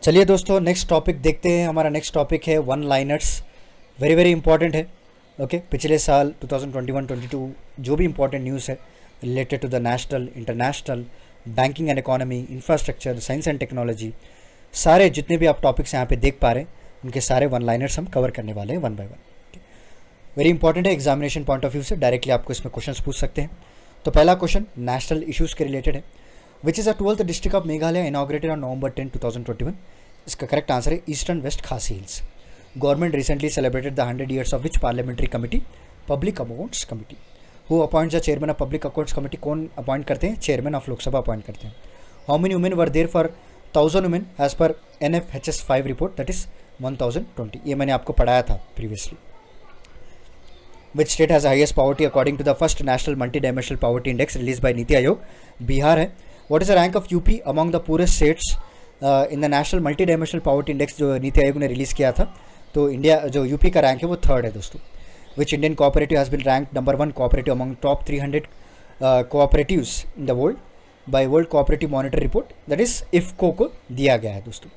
चलिए दोस्तों, next topic देखते हैं। हमारा नेक्स्ट टॉपिक है one liners. Very very important है। ओके, पिछले साल 2021-22 जो भी इंपॉर्टेंट न्यूज़ है related to the national, international, banking and economy, infrastructure, science and technology, सारे जितने भी आप टॉपिक्स यहाँ पे देख पा रहे हैं उनके सारे वन लाइनर्स हम कवर करने वाले हैं one by one. Very important है, एग्जामिनेशन पॉइंट ऑफ व्यू से डायरेक्टली आपको इसमें क्वेश्चंस पूछ सकते हैं। तो पहला क्वेश्चन नेशनल इश्यूज़ के रिलेटेड है। Which is the 12th district of Meghalaya inaugurated on November 10, 2021? इसका करेक्ट आंसर है ईस्टर्न वेस्ट खासी hills. Government recently celebrated the 100 years of which parliamentary committee? Public accounts committee. Who appoints the chairman of public accounts committee? कौन appoint करते हैं? Chairman of Lok Sabha appoint करते हैं। How many women were there for 1000 women as per NFHS 5 report, that is 1020। ये मैंने आपको पढ़ाया था previously. Which state has the highest poverty according to the first national multi-dimensional poverty index released by NITI Aayog? Bihar है। What is the rank of UP among the poorest states in the national multi-dimensional poverty index जो नीति आयोग ने release किया था? तो India जो UP का rank है वो थर्ड है दोस्तों। Which Indian cooperative has been ranked number 1 cooperative among top 300 cooperatives in the world by World Cooperative Monitor Report, that is IFCO को दिया गया है दोस्तों।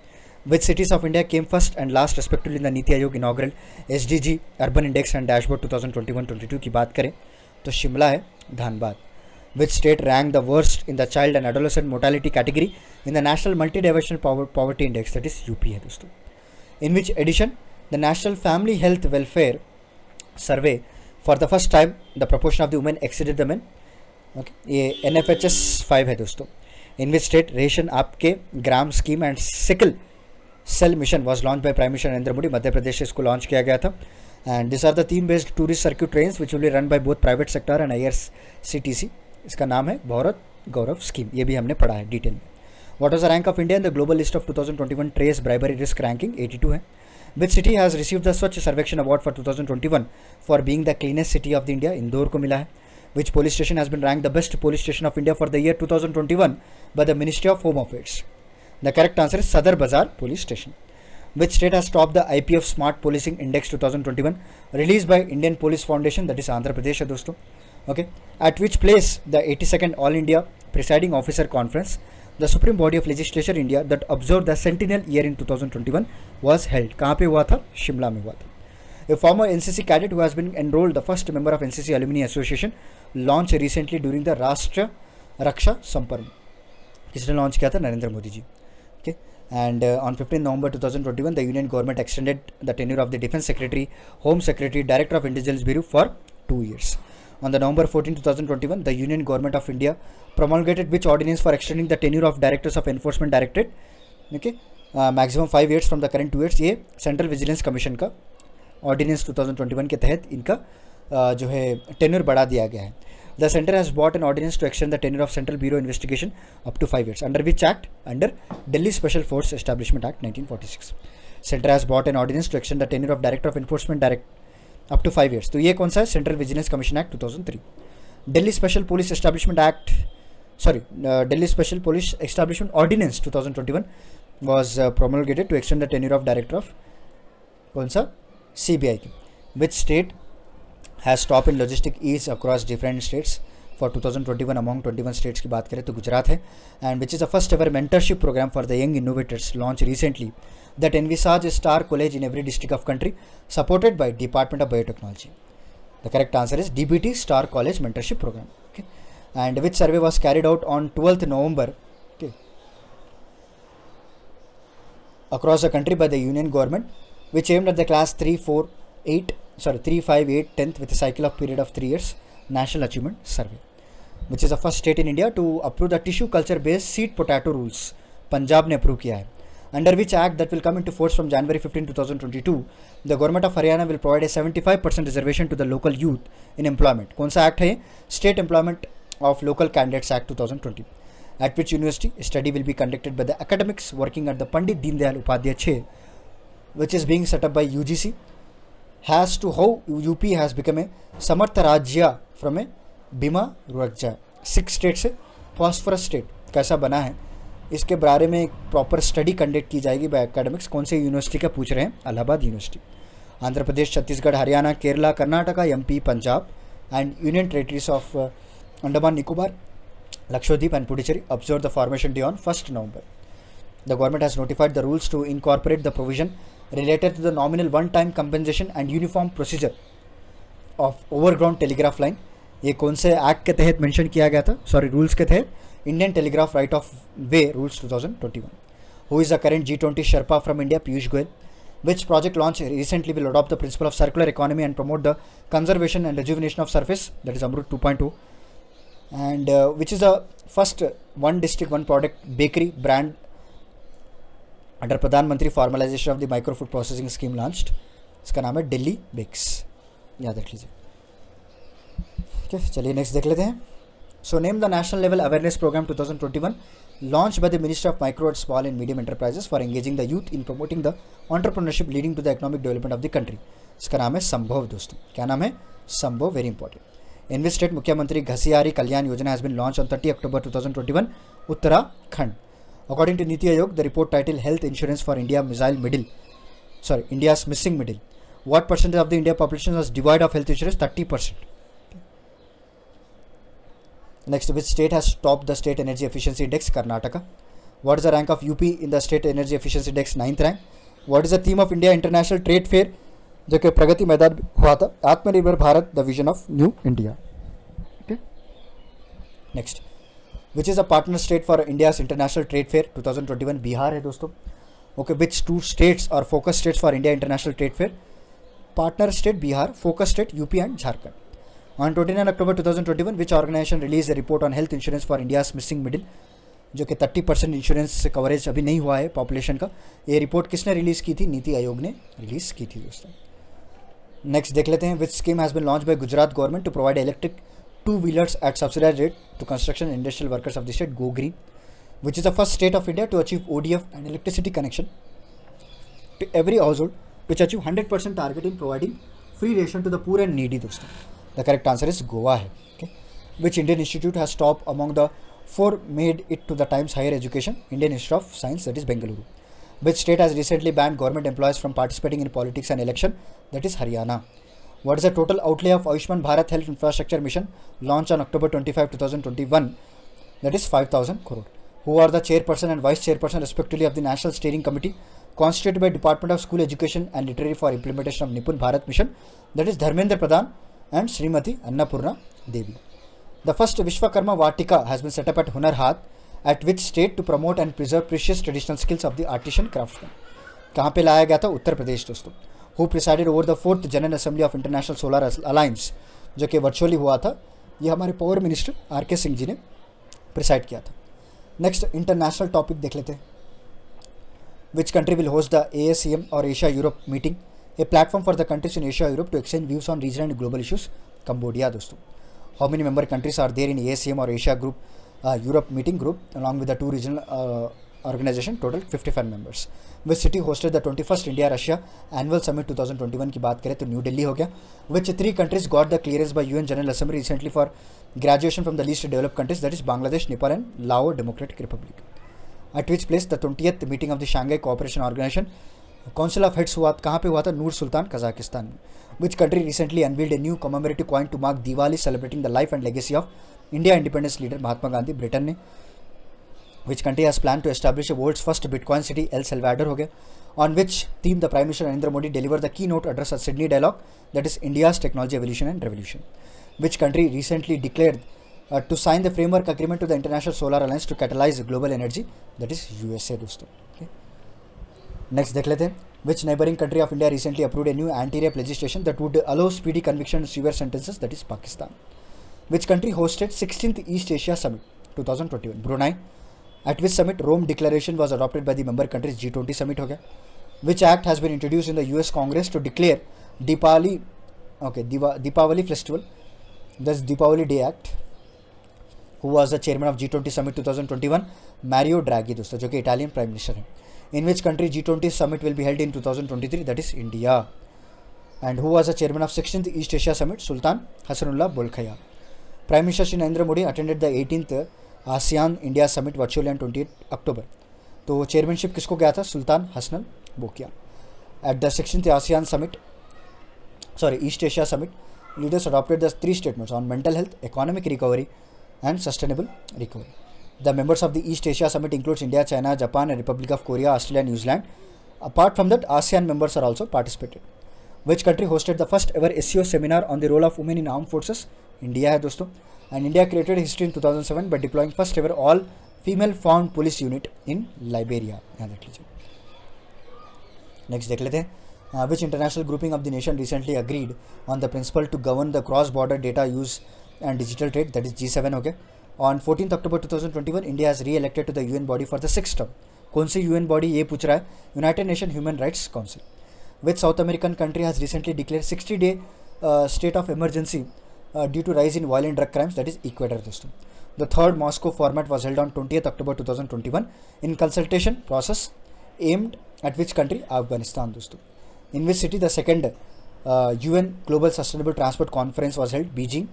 Which cities of India came first and last respectively in the NITI Aayog inaugural SDG Urban Index and Dashboard 2021-22 की बात करें तो शिमला है, Dhanbad. Which state ranked the worst in the child and adolescent mortality category in the National Multidimensional Poverty Index, that is UP है दोस्तों। In which edition the National Family Health Welfare Survey for the first time the proportion of the women exceeded the men? Okay, ये NFHS 5 है दोस्तों। In which state ration आपके ग्राम scheme and sickle cell mission was launch by prime minister Narendra Modi? Madhya Pradesh से इसको launch किया गया था। And this are the theme based tourist circuit trains which will be run by both private sector and IRCTC। इसका नाम है भारत गौरव स्कीम। ये भी हमने पढ़ा है डिटेल में। What was the rank of India in the global list of 2021 trace bribery risk ranking? 82 है। Which city has received the Swachh Survekshan award for 2021 for being the cleanest city of the India? Indore को मिला है। Which police station has been rank the best police station of India for the year 2021 by the ministry of home affairs? The correct answer is सदर बाजार police station. Which state has topped the IPF Smart Policing Index 2021 released by Indian Police Foundation? That is Andhra Pradesh है दोस्तों। Okay, at which place the 82nd All India Presiding Officer Conference, the supreme body of legislature India that observed the Centennial year in 2021 was held? कहाँ पे हुआ था? शिमला में हुआ था। A former NCC cadet who has been enrolled the first member of NCC Alumni Association launched recently during the राष्ट्र रक्षा संपर्क। किसने लॉन्च किया था? Narendra Modi ji. Okay. And on 15 November 2021, the Union government extended the tenure of the Defense Secretary, Home Secretary, Director of Intelligence Bureau for 2 years. On the November 14, 2021, the Union government of India promulgated which ordinance for extending the tenure of Directors of Enforcement Directorate? Okay, maximum 5 years from the current 2 years. ये Central Vigilance Commission का ordinance 2021 के तहत इनका जो है tenure बढ़ा दिया गया है। The center has brought an ordinance to extend the tenure of Central Bureau Investigation up to 5 years. Under which act? Under Delhi Special Force Establishment Act 1946. Center has brought an ordinance to extend the tenure of Director of Enforcement up to 5 years. तो ये कौन सा है? Central Vigilance Commission Act 2003. Delhi Special Police Establishment Act, Delhi Special Police Establishment Ordinance 2021 was promulgated to extend the tenure of Director of कौन सा? CBI की। Which state has top in logistic ease across different states for 2021? among 21 states की बात करें तो गुजरात है। and which is the first ever mentorship program for the young innovators launched recently that envisage a star college in every district of country supported by Department of Biotechnology? The correct answer is DBT, Star College Mentorship Program. Okay. And which survey was carried out on 12th November, okay, across the country by the Union government, which aimed at the class 3, 5, 8, 10th with a cycle of period of 3 years National Achievement Survey. Which is the first state in India to approve the tissue culture based seed potato rules? Punjab ने approve किया है। Under which act that will come into force from January 15, 2022, the government of Haryana will provide a 75% reservation to the local youth in employment? कौन सा act है? State Employment of Local Candidates Act 2020. At which university study will be conducted by the academics working at the Pandit Deen Dayal Upadhyay 6, which is being set up by UGC, has to how UP has become a Samartha Rajya from a Bhima Rajya. 6 state से phosphorus state कैसा बना है इसके बारे में एक proper study conduct की जाएगी बाय एकेडमिक्स। कौन से यूनिवर्सिटी का पूछ रहे हैं? Allahabad university. Andhra Pradesh, Chhattisgarh, Haryana, Kerala, Karnataka, MP, Punjab and union territories of Andaman Nicobar, Lakshadweep and Puducherry observe the formation day on 1st November. The government has notified the rules to incorporate the provision related to the nominal one-time compensation and uniform procedure of overground telegraph line. ये कौन से act के तहत mention किया गया था? Sorry, rules के तहत Indian telegraph right of way rules 2021. Who is the current G20 Sherpa from India? Piyush Goyal. Which project launch recently will adopt the principle of circular economy and promote the conservation and rejuvenation of surface? That is Amrut 2.2. And which is the first one district one product bakery brand under Pradhan Mantri formalisation of the micro food processing scheme launched? इसका नाम है Delhi bakes, याद रख लीजिए. Okay, चलिए next देख लेते हैं. So name the national level awareness programme 2021 launch by the ministry of micro and small and medium enterprises for engaging the youth in promoting the entrepreneurship leading to the economic development of the country. इसका नाम है संभव दोस्तों. क्या नाम है? Sambhav. Very important. In which state Mukhyamantri Ghasiyari Kalyan Yojana has been launch on 30 October 2021? Uttarakhand. According to Niti Aayog, the report titled Health Insurance for India's Missing Middle. What percentage of the India population was devoid of health insurance? 30%. Next, which state has topped the State Energy Efficiency Index? Karnataka. What is the rank of UP in the State Energy Efficiency Index? 9th rank. What is the theme of India International Trade Fair जो कि प्रगति मैदान हुआ था? आत्मनिर्भर Bharat, the vision of new India. Okay. Next. Which is a partner state for India's International Trade Fair 2021? Bihar है दोस्तों. Okay, which two states are focus states for India International Trade Fair? Partner state Bihar, focus state UP and Jharkhand. On 29 October 2021, which organization released a report on health insurance for India's missing middle? जो कि 30% insurance coverage अभी नहीं हुआ है population का. ये report किसने release की थी? नीति आयोग ने रिलीज़ की थी दोस्तों. नेक्स्ट देख लेते हैं. Which scheme has been launch by Gujarat government to provide electric two-wheelers at subsidized rate to construction and industrial workers of the state? Go Green. Which is the first state of India to achieve ODF and electricity connection to every household, which achieve 100% target in providing free ration to the poor and needy दोस्तों. The correct answer is Goa है. Okay. Which Indian institute has top among the 4 made it to the Times Higher Education? Indian Institute of Science, that is Bengaluru. Which state has recently banned government employees from participating in politics and election? That is Haryana. What is the total outlay of Ayushman Bharat Health Infrastructure Mission launched on October 25, 2021? That is 5,000 crore. Who are the chairperson and vice chairperson respectively of the National Steering Committee constituted by Department of School Education and Literary for implementation of Nipun Bharat Mission? That is Dharmendra Pradhan and Srimati Annapurna Devi. The first Vishwakarma Vatika has been set up at Hunar Haat at which state to promote and preserve precious traditional skills of the artisan craftsman? कहाँ पे लाया गया था? उत्तर प्रदेश दोस्तों. Who presided over the 4th General Assembly of International Solar Alliance जो कि virtually हुआ था? ये हमारे power minister RK Singh ji ने प्रिसाइड किया था. नेक्स्ट इंटरनेशनल टॉपिक देख लेते हैं. Which country will host the ASEM or Asia Europe meeting, a platform for the countries in Asia Europe to exchange views on regional and global issues? Cambodia दोस्तों. How many member countries are there in ASEM or Asia group Europe meeting group along with the 2 regional organisation? Total 55 members. Which city hosted the 21st India Russia annual summit 2021 की बात करें तो new Delhi हो गया. Which 3 countries got the clearance by UN general assembly recently for graduation from the least developed countries? That is Bangladesh, Nepal and Lao democratic republic. At which place the 20th meeting of the Shanghai cooperation organisation council of heads हुआ? कहाँ पे हुआ था? Nur Sultan, Kazakhstan में. Which country recently unveiled a new commemorative coin to mark Diwali celebrating the life and legacy of India independence leader Mahatma Gandhi? Britain ने. Which country has planned to establish the world's first Bitcoin city? El Salvador हो गया. On which theme the Prime Minister Narendra Modi delivered the keynote address at Sydney Dialogue? That is India's technology evolution and revolution. Which country recently declared to sign the framework agreement to the International Solar Alliance to catalyze global energy? That is USA दोस्तों. Okay. Next देख लेते हैं. Which neighboring country of India recently approved a new anti-rape legislation that would allow speedy conviction and severe sentences? That is Pakistan. Which country hosted 16th East Asia Summit 2021? Brunei. At which summit Rome Declaration was adopted by the member countries? G20 summit हो गया. Which act has been introduced in the US Congress to declare Deepavali festival? That's Deepavali Day Act. Who was the chairman of G20 summit 2021? Mario Draghi दोस्तों, जो कि Italian prime minister हैं. In which country G20 summit will be held in 2023? That is India. And who was the chairman of 16th East Asia Summit? Sultan Hassanullah Bolkiah. Prime Minister Shri Narendra Modi attended the 18th ASEAN India Summit virtually on 28 October. तो chairmanship किसको गया था? सुल्तान Hassanal बोकिया. At the 16th ASEAN Summit, East Asia Summit, leaders adopted the 3 statements on mental health, economic recovery, and sustainable recovery. The members of the East Asia Summit includes India, China, Japan, and Republic of Korea, Australia, New Zealand. Apart from that, ASEAN members are also participated. Which country hosted the first ever SEO seminar on the role of women in armed forces? India है दोस्तों. And India created history in 2007 by deploying first ever all female formed police unit in Liberia. याद रख लीजिए. Next देख लेते हैं. Which international grouping of the nation recently agreed on the principle to govern the cross-border data use and digital trade, that is G7. Okay. On 14th October 2021, India has re-elected to the UN body for the 6th term. कौन सी UN body ये पूछ रहा है? United Nations Human Rights Council. Which South American country has recently declared 60-day state of emergency due to rise in violent drug crimes, that is Ecuador दोस्तों. The third Moscow format was held on 20th October 2021 in consultation process aimed at which country? Afghanistan दोस्तों. In which city the second UN Global Sustainable Transport Conference was held? Beijing.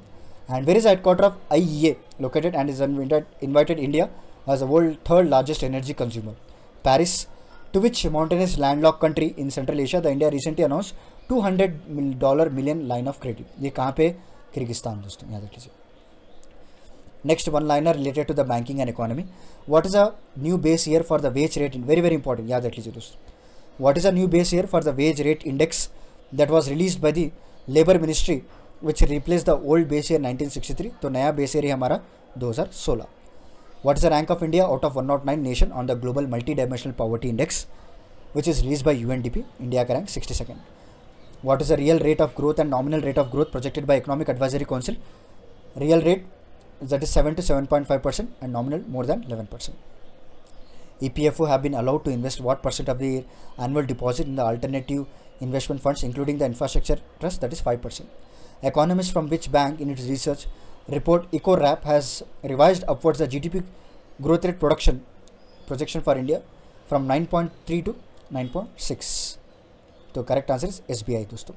And where is the headquarters of IEA located and is invited India as the world's third largest energy consumer? Paris. To which mountainous landlocked country in Central Asia the India recently announced $200 million line of credit? ये कहाँ पे? Kyrgyzstan दोस्तों, याद रख लीजिए. Next one liner related to the banking and economy. What is a new base year for the wage rate? Very very important, याद रख लीजिए दोस्तों. What is a new base year for the wage rate index that was released by the Labour Ministry which replaced the old base year 1963? तो नया base year है हमारा 2016. What is the rank of India out of 109 nation on the global multidimensional poverty index which is released by UNDP? India का rank 62nd. What is the real rate of growth and nominal rate of growth projected by Economic Advisory Council? Real rate that is 7 to 7.5% and nominal more than 11%. EPFO have been allowed to invest what percent of their annual deposit in the alternative investment funds including the infrastructure trust, that is 5%. Economists from which bank in its research report EcoRap has revised upwards the GDP growth rate projection for India from 9.3 to 9.6. So correct answer is SBI दोस्तों.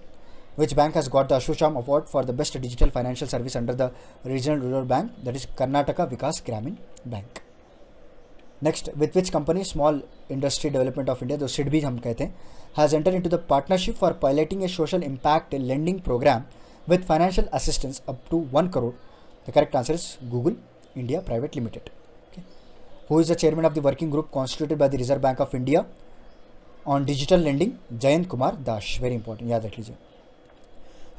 Which bank has got the Ashocham Award for the best digital financial service under the regional rural bank, that is Karnataka Vikas Gramin Bank. Next, with which company small industry development of India, जो SIDBI हम कहते हैं, has entered into the partnership for piloting a social impact lending program with financial assistance up to 1 crore. The correct answer is Google India Private Limited. Okay. Who is the chairman of the working group constituted by the Reserve Bank of India on digital lending? Jayant Kumar Dash. Very important, याद रख लीजिए.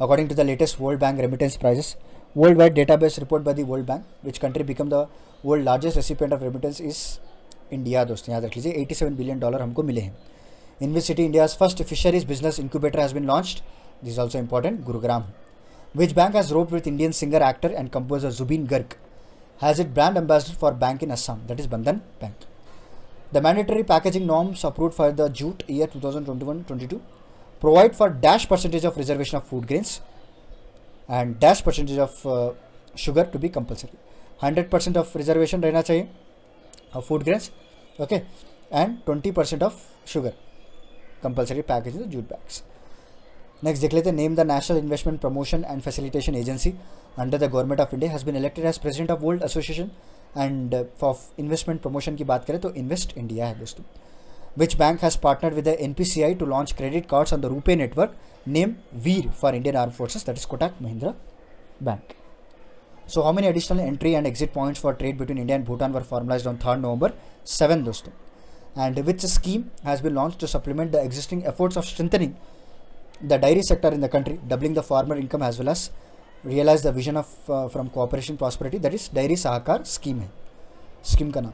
According to the latest World Bank remittance prices, worldwide database report by the World Bank, which country become the world largest recipient of remittance is India दोस्तों, याद रख लीजिए. $87 billion हमको मिले हैं. In which city India's first fisheries business incubator has been launched? This is also important. Gurugram. Which bank has roped with Indian singer, actor and composer Zubeen Garg has its brand ambassador for bank in Assam, that is Bandhan Bank. The mandatory packaging norms approved for the jute year 2021-22 provide for dash percentage of reservation of food grains and dash percentage of sugar to be compulsory. 100% of reservation रहना चाहिए of food grains, okay, and 20% of sugar compulsory package in the jute bags. Next देख लेते हैं. Name the National Investment Promotion and Facilitation Agency under the Government of India has been elected as President of World Association and for investment promotion की बात करें तो Invest India है दोस्तों. Which bank has partnered with the NPCI to launch credit cards on the RuPay network named Veer for Indian Armed Forces, that is Kotak Mahindra Bank. So how many additional entry and exit points for trade between India and Bhutan were formalized on 3rd November? 7 दोस्तों. And which scheme has been launched to supplement the existing efforts of strengthening the dairy sector in the country, doubling the farmer income as well as realize the vision of from cooperation prosperity, that is Dairy Sahakar scheme है. Scheme का नाम.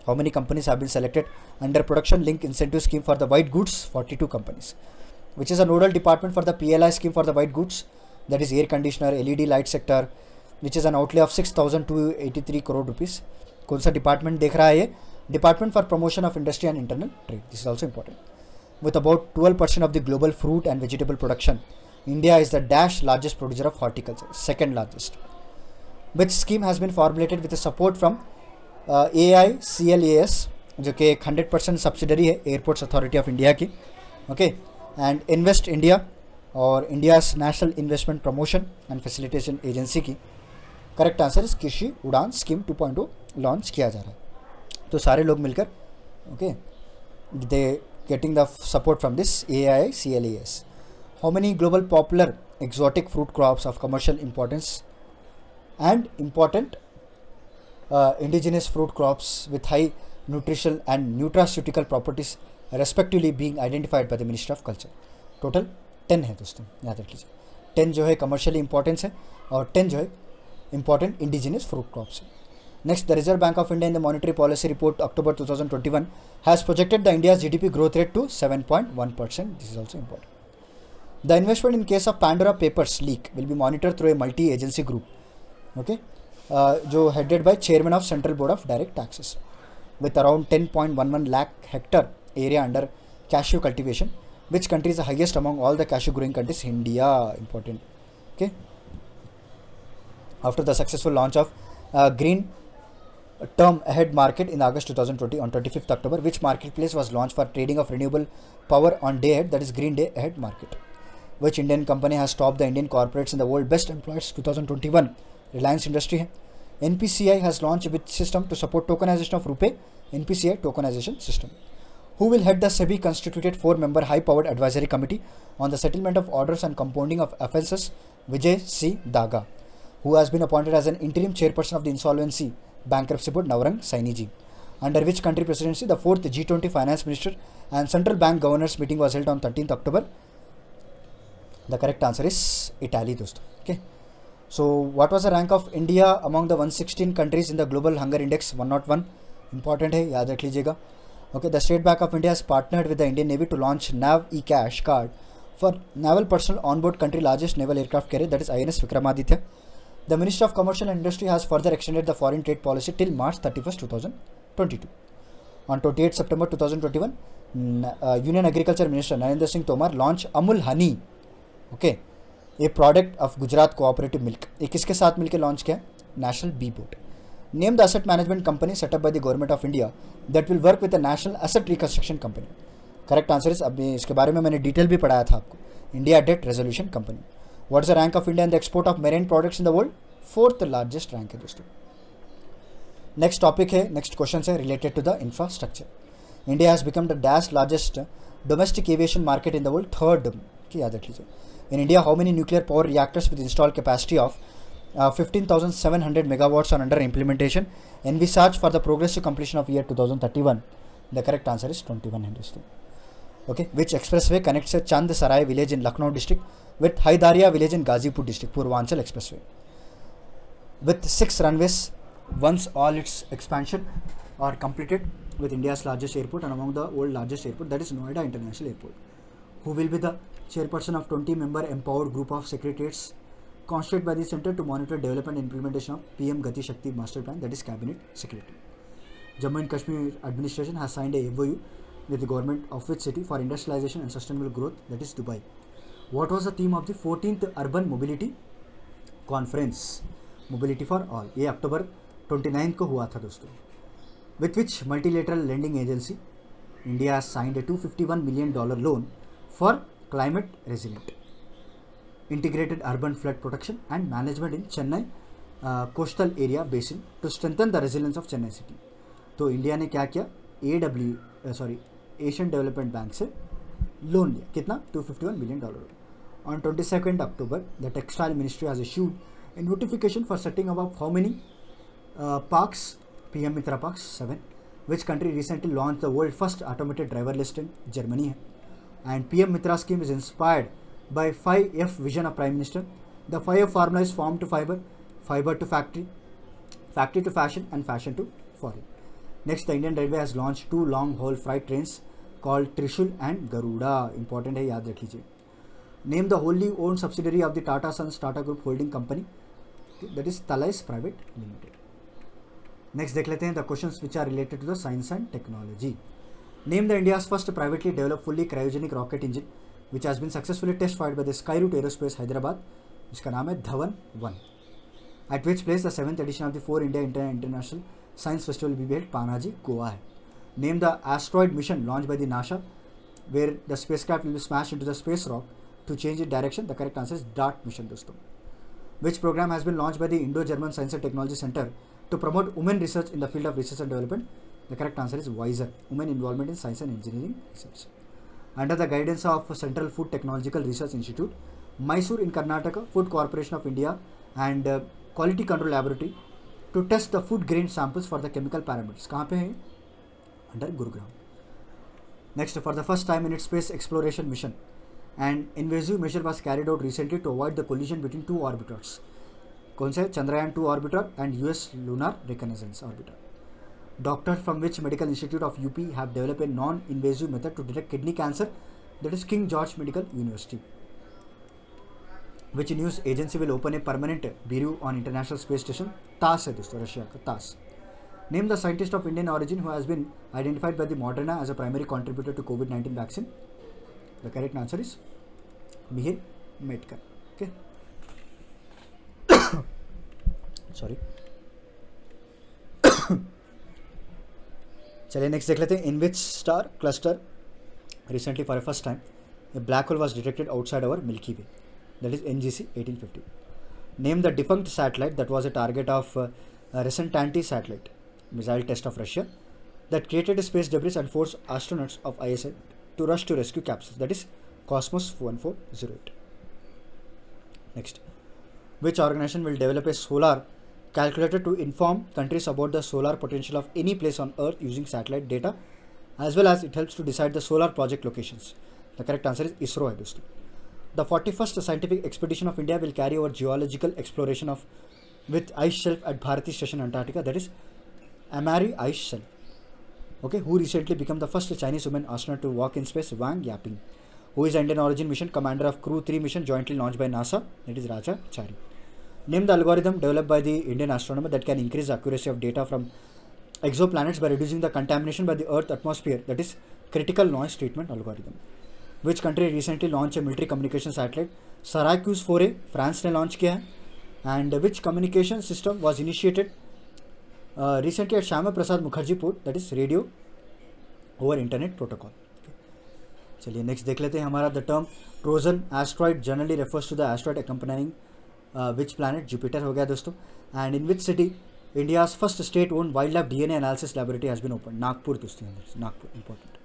How many companies have been selected under production link incentive scheme for the white goods? 42 companies. Which is a nodal department for the PLI scheme for the white goods, that is air conditioner, LED light sector, which is an outlay of 6,283 crore rupees. कौन सा department देख रहा है ये? Department for Promotion of Industry and Internal Trade. This is also important. With about 12% of the global fruit and vegetable production, India is the dash largest producer of horticulture, second largest. Which scheme has been formulated with the support from AICLAS, जो कि एक 100% subsidiary है airports authority of India की, okay, and invest India और India's national investment promotion and facilitation agency की. Correct answer इस कृषि उड़ान स्कीम 2.0 लॉन्च किया जा रहा है. तो सारे लोग मिलकर, okay, they getting the support from this AICLAS. How many global popular exotic fruit crops of commercial importance and important indigenous fruit crops with high nutritional and nutraceutical properties respectively being identified by the Ministry of Culture. Total 10 है दोस्तों, याद रख लीजिए. 10 जो है commercially importance है और 10 जो है इंपॉर्टेंट इंडिजिनियस फ्रूट क्रॉप्स है. Next, the Reserve Bank of India in the Monetary Policy Report October 2021 has projected the India's GDP growth rate to 7.1%. This is also important. The investment in case of Pandora Papers leak will be monitored through a multi-agency group, okay, जो headed by Chairman of Central Board of Direct Taxes, with around 10.11 lakh hectare area under cashew cultivation. Which country is the highest among all the cashew growing countries? India. Important. Okay. After the successful launch of green term ahead market in August 2020 on 25th October, which marketplace was launched for trading of renewable power on day ahead, that is green day ahead market. Which Indian company has topped the Indian corporates in the world best employers 2021? Reliance Industry है. NPCI has launched a system to support tokenization of RuPay. NPCI tokenization system. Who will head the SEBI constituted 4-member high-powered advisory committee on the settlement of orders and compounding of offences? Vijay C. Daga, who has been appointed as an interim chairperson of the Insolvency Bankruptcy Board, Navrang Saini ji. Under which country presidency the 4th G20 finance minister and central bank governors meeting was held on 13th October? The correct answer is Italy, dosto. Okay. So what was the rank of India among the 116 countries in the global hunger index? 101. Important है, याद रख लीजिएगा. Okay, the State Bank of India has partnered with the Indian Navy to launch NAV eCash card for naval personnel onboard country largest naval aircraft carrier, that is INS Vikramaditya. The Ministry of Commercial and Industry has further extended the foreign trade policy till March 31st, 2022. On 28 September 2021, Union Agriculture Minister Narendra Singh Tomar launched Amul Honey, okay, a product of Gujarat Cooperative Milk. ये किसके साथ मिलकर launch किया? National Bee Board. Name the asset management company set up by the Government of India that will work with the National Asset Reconstruction Company. Correct answer is, अभी इसके बारे में मैंने डिटेल भी पढ़ाया था आपको. India Debt Resolution Company. What is the rank of India in the export of marine products in the world? 4th largest rank है दोस्तों. Next topic है, next questions है related to the infrastructure. India has become the dash largest domestic aviation market in the world. 3rd की याद रख लीजिए. In India, how many nuclear power reactors with installed capacity of 15,700 megawatts are under implementation envisaged for the progressive completion of year 2031? The correct answer is 21 है दोस्तों. Okay, which expressway connects Chand Sarai village in Lucknow district with Haidaria village in Gazipur district? Purvanchal Expressway. With 6 runways, once all its expansion are completed, with India's largest airport and among the world largest airport, that is Noida International Airport. Who will be the chairperson of 20-member empowered group of secretariats constituted by the center to monitor development and implementation of PM Gati Shakti Master Plan, that is Cabinet Secretary. Jammu and Kashmir administration has signed a MOU with the government of which city for industrialization and sustainable growth, that is Dubai. What was the theme of the 14th Urban Mobility Conference? Mobility for All. ये अक्टूबर 29 को हुआ था दोस्तों. With which multilateral lending agency India has signed a $251 million loan for climate resilient integrated urban flood protection and management in Chennai coastal area basin to strengthen the resilience of Chennai city. तो India ने क्या किया? Asian development bank से loan लिया. कितना? $251 million. On 22nd October, the Textile Ministry has issued a notification for setting up how many parks? PM Mitra Parks, 7. Which country recently launched the world first automated driverless train? Germany है. And PM Mitra scheme is inspired by 5F vision of Prime Minister. The 5F formula is farm to fiber, fiber to factory, factory to fashion, and fashion to foreign. Next, the Indian Railway has launched 2 long-haul freight trains called Trishul and Garuda. Important है, याद रख लीजिए. Name the wholly owned subsidiary of the Tata Sons Tata Group Holding Company, that is Talais Private Limited. Next देख लेते हैं the questions which are related to the science and technology. Name the India's first privately developed fully cryogenic rocket engine which has been successfully test fired by the Skyroot Aerospace Hyderabad. इसका नाम है Dhawan 1. At which place the 7th edition of the 4 India International Science Festival will be held? Panaji, Goa है. Name the asteroid mission launched by the NASA where the spacecraft will be smashed into the space rock to change its direction. The correct answer is DART mission दोस्तों. Which program has been launched by the Indo-German Science and Technology Center to promote women research in the field of research and development? The correct answer is WISER, Women Involvement in Science and Engineering Research. Under the guidance of Central Food Technological Research Institute, Mysore in Karnataka, Food Corporation of India and Quality Control Laboratory to test the food grain samples for the chemical parameters. कहाँ पे है? Under Gurugram. Next, for the first time in its space exploration mission, an invasive measure was carried out recently to avoid the collision between two orbiters. कौन से? Chandrayaan 2 orbiter and US Lunar Reconnaissance Orbiter. Doctors from which medical institute of UP have developed a non-invasive method to detect kidney cancer, that is King George Medical University. Which news agency will open a permanent bureau on International Space Station? TASS है दोस्तों, Russia का TASS. Name the scientist of Indian origin who has been identified by the Moderna as a primary contributor to COVID-19 vaccine. The correct answer is Mihir Medkar. Okay. Sorry. चलिए next देख लेते हैं. In which star cluster recently for the first time a black hole was detected outside our Milky Way, that is NGC 1850. Name the defunct satellite that was a target of a recent anti-satellite missile test of Russia that created a space debris and forced astronauts of ISA to rush to rescue capsules, that is Cosmos 1408. Next, which organization will develop a solar calculator to inform countries about the solar potential of any place on Earth using satellite data, as well as it helps to decide the solar project locations? The correct answer is ISRO है दोस्तों. The 41st scientific expedition of India will carry over geological exploration of with ice shelf at Bharati Station Antarctica, that is Amari Ice Shelf. Okay, who recently became the first Chinese woman astronaut to walk in space? Wang Yaping. Who is Indian origin mission commander of Crew 3 mission jointly launched by NASA? That is Raja Chari. Name the algorithm developed by the Indian astronomer that can increase the accuracy of data from exoplanets by reducing the contamination by the Earth atmosphere, that is critical noise treatment algorithm. Which country recently launched a military communication satellite? Syracuse 4A France ने launch किया है. And which communication system was initiated recently at Shyama Prasad Mukherjee Port, that is radio over internet protocol. चलिए next देख लेते हैं हमारा. The term Trojan asteroid generally refers to the asteroid accompanying which planet? Jupiter हो गया दोस्तों. And in which city India's first state own wildlife DNA analysis laboratory has been open? Nagpur दोस्तों, Nagpur important.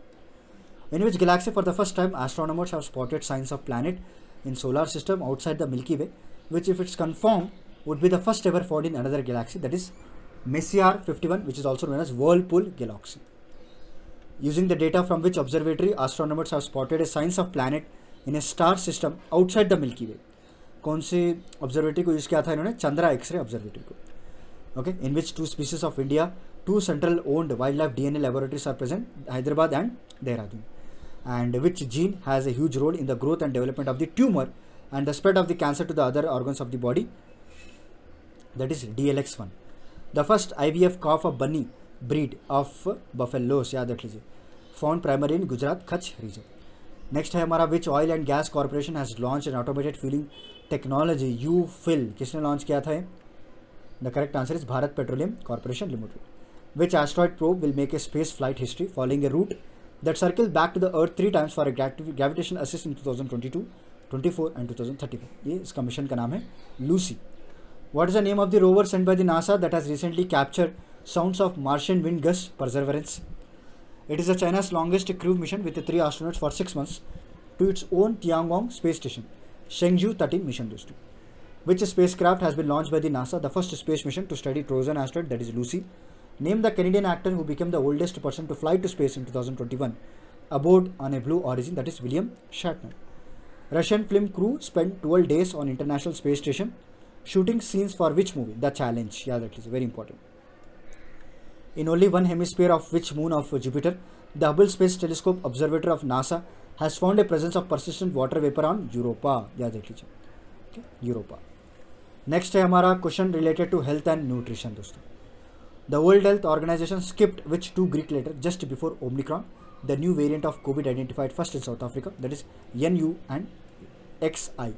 In which galaxy for the first time astronomers have spotted signs of planet in solar system outside the Milky Way, which if it's confirmed would be the first ever found in another galaxy, that is Messier 51, which is also known as Whirlpool Galaxy. Using the data from which observatory astronomers have spotted a signs of planet in a star system outside the Milky Way? कौन सी observatory को use किया था इन्होंने? Chandra x ray observatory को. Okay, in which two species of India, two central owned wildlife DNA laboratories are present, Hyderabad and Dehradun. And which gene has a huge role in the growth and development of the tumor and the spread of the cancer to the other organs of the body? That is DLX1. The first IVF calf of bunny breed of buffaloes, याद रख लीजिए, found primarily in Gujarat Kutch region. Next है हमारा. which oil and gas corporation has launched an automated fueling technology U-Fill? किसने launch किया था? The correct answer is Bharat Petroleum Corporation Limited. Which asteroid probe will make a space flight history following a route that circled back to the Earth 3 times for a gravitational assist in 2022, 24 and 2034? ये इसका mission का नाम है Lucy. What is the name of the rover sent by the NASA that has recently captured sounds of Martian wind gusts? Perseverance. It is China's longest crewed mission with 3 astronauts for 6 months to its own Tiangong space station, Shenzhou 13 mission दोस्तों. Which spacecraft has been launched by the NASA, the first space mission to study Trojan asteroid, that is Lucy? Name the Canadian actor who became the oldest person to fly to space in 2021 aboard on a Blue Origin, that is William Shatner. Russian film crew spent 12 days on International Space Station shooting scenes for which movie? The Challenge. Yeah, that is very important. In only one hemisphere of which moon of Jupiter, the Hubble Space Telescope Observatory of NASA has found a presence of persistent water vapor on Europa. Yeah, देख लीजिए. Okay, Europa. Next है हमारा question related to health and nutrition दोस्तों. The world health organisation skipped which 2 Greek letter just before omicron, the new variant of covid identified first in South Africa, that is NU and XI.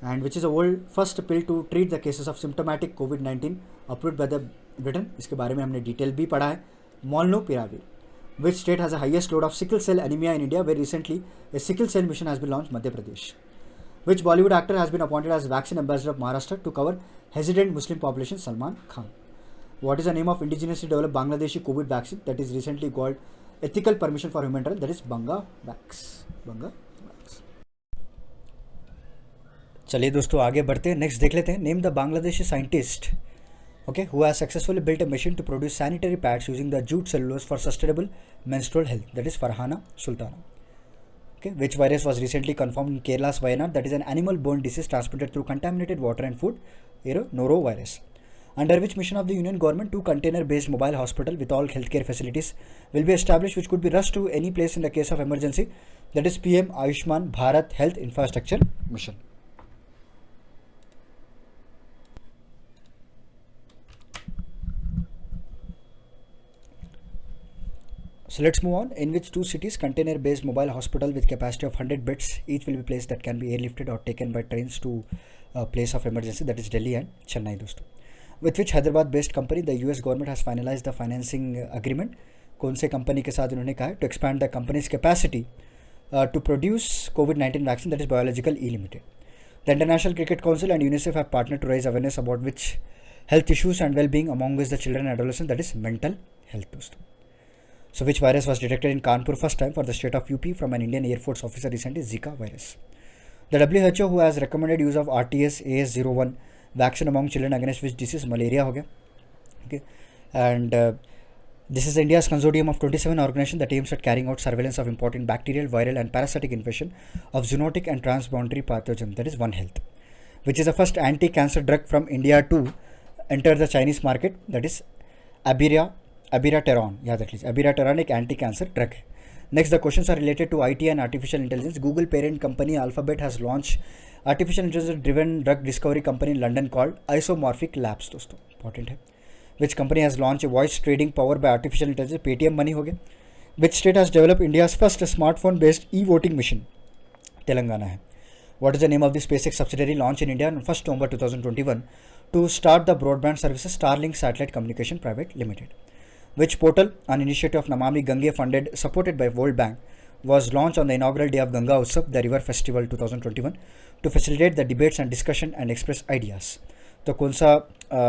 And which is a world first pill to treat the cases of symptomatic COVID-19 approved by the Britain? इसके बारे में हमने detail भी पढ़ा है. Molnupiravir. Which state has the highest load of sickle cell anemia in India, where recently a sickle cell mission has been launched? Madhya Pradesh. Which Bollywood actor has been appointed as vaccine ambassador of Maharashtra to cover hesitant Muslim population? Salman Khan. What is the name of indigenously developed Bangladeshi COVID vaccine that is recently called ethical permission for human trial? That is Bangavax. Bangavax. चलिए दोस्तों आगे बढ़ते हैं, next देख लेते हैं. Name the Bangladeshi scientist, okay, who has successfully built a machine to produce sanitary pads using the jute cellulose for sustainable menstrual health. That is Farhana Sultana. Okay, which virus was recently confirmed in Kerala's Wayanad? That is an animal-borne disease transmitted through contaminated water and food, norovirus. Under which mission of the Union Government, two container-based mobile hospital with all healthcare facilities will be established, which could be rushed to any place in the case of emergency. That is PM Ayushman Bharat Health Infrastructure Mission. So let's move on. In which two cities container-based mobile hospital with capacity of 100 beds each will be placed that can be airlifted or taken by trains to a place of emergency, that is Delhi and Chennai दोस्तों. With which Hyderabad-based company the US government has finalized the financing agreement. कौन से company के साथ उन्होंने कहा है to expand the company's capacity to produce COVID-19 vaccine, that is Biological E Limited. The International Cricket Council and UNICEF have partnered to raise awareness about which health issues and well-being among which the children and adolescents, that is mental health दोस्तों. So which virus was detected in Kanpur first time for the state of UP from an Indian Air Force officer recently? Zika virus. The WHO who has recommended use of RTS AS01 vaccine among children against which disease? Malaria हो गया. Okay, and this is India's consortium of 27 organizations that aims at carrying out surveillance of important bacterial, viral and parasitic infection of zoonotic and transboundary pathogen, that is One Health, which is the first anti-cancer drug from India to enter the Chinese market, that is Abiraterone. याद रख लीजिए, Abiraterone एक anti cancer drug है. Next the questions are related to IT and artificial intelligence. Google parent company Alphabet has launch artificial intelligence driven drug discovery company in London called Isomorphic Labs दोस्तों, important है. Which company has launch a voice trading power by artificial intelligence? Paytm money हो गया. Which state has develop India's first smartphone based e voting machine? Telangana है. What is the name of the SpaceX subsidiary launched in India on 1st November 2021 to start the broadband services Starlink Satellite Communication Private Limited? Which portal, an initiative of Namami Gange funded, supported by World Bank, was launched on the inaugural day of Ganga Utsav, the River Festival 2021, to facilitate the debates and discussion and express ideas? तो कौन सा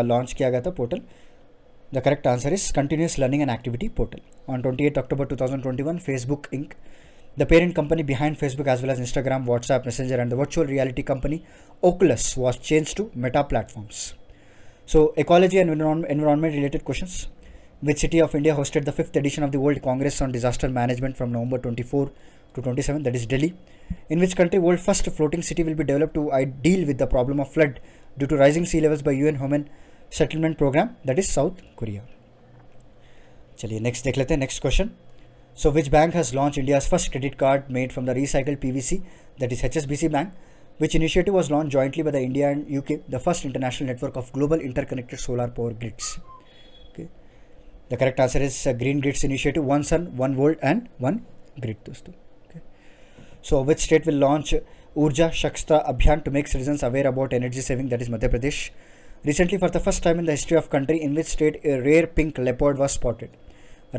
launch किया गया था portal? The correct answer is Continuous Learning and Activity Portal. On 28 October 2021, Facebook Inc., the parent company behind Facebook as well as Instagram, WhatsApp, Messenger and the virtual reality company Oculus, was changed to Meta platforms. So ecology and environment related questions. Which city of India hosted the 5th edition of the World Congress on Disaster Management from November 24 to 27? That is Delhi. In which country world first floating city will be developed to deal with the problem of flood due to rising sea levels by UN Human Settlement Program? That is South Korea. चलिए next देख लेते हैं. Next question. So which bank has launched India's first credit card made from the recycled PVC? That is HSBC Bank. Which initiative was launched jointly by the India and UK, the first international network of global interconnected solar power grids? The correct answer is Green Grids Initiative, One Sun, One World and One Grid दोस्तों. Okay. So which state will launch Urja Shakshta Abhiyan to make citizens aware about energy saving? That is Madhya Pradesh. Recently, for the first time in the history of country, in which state a rare pink leopard was spotted?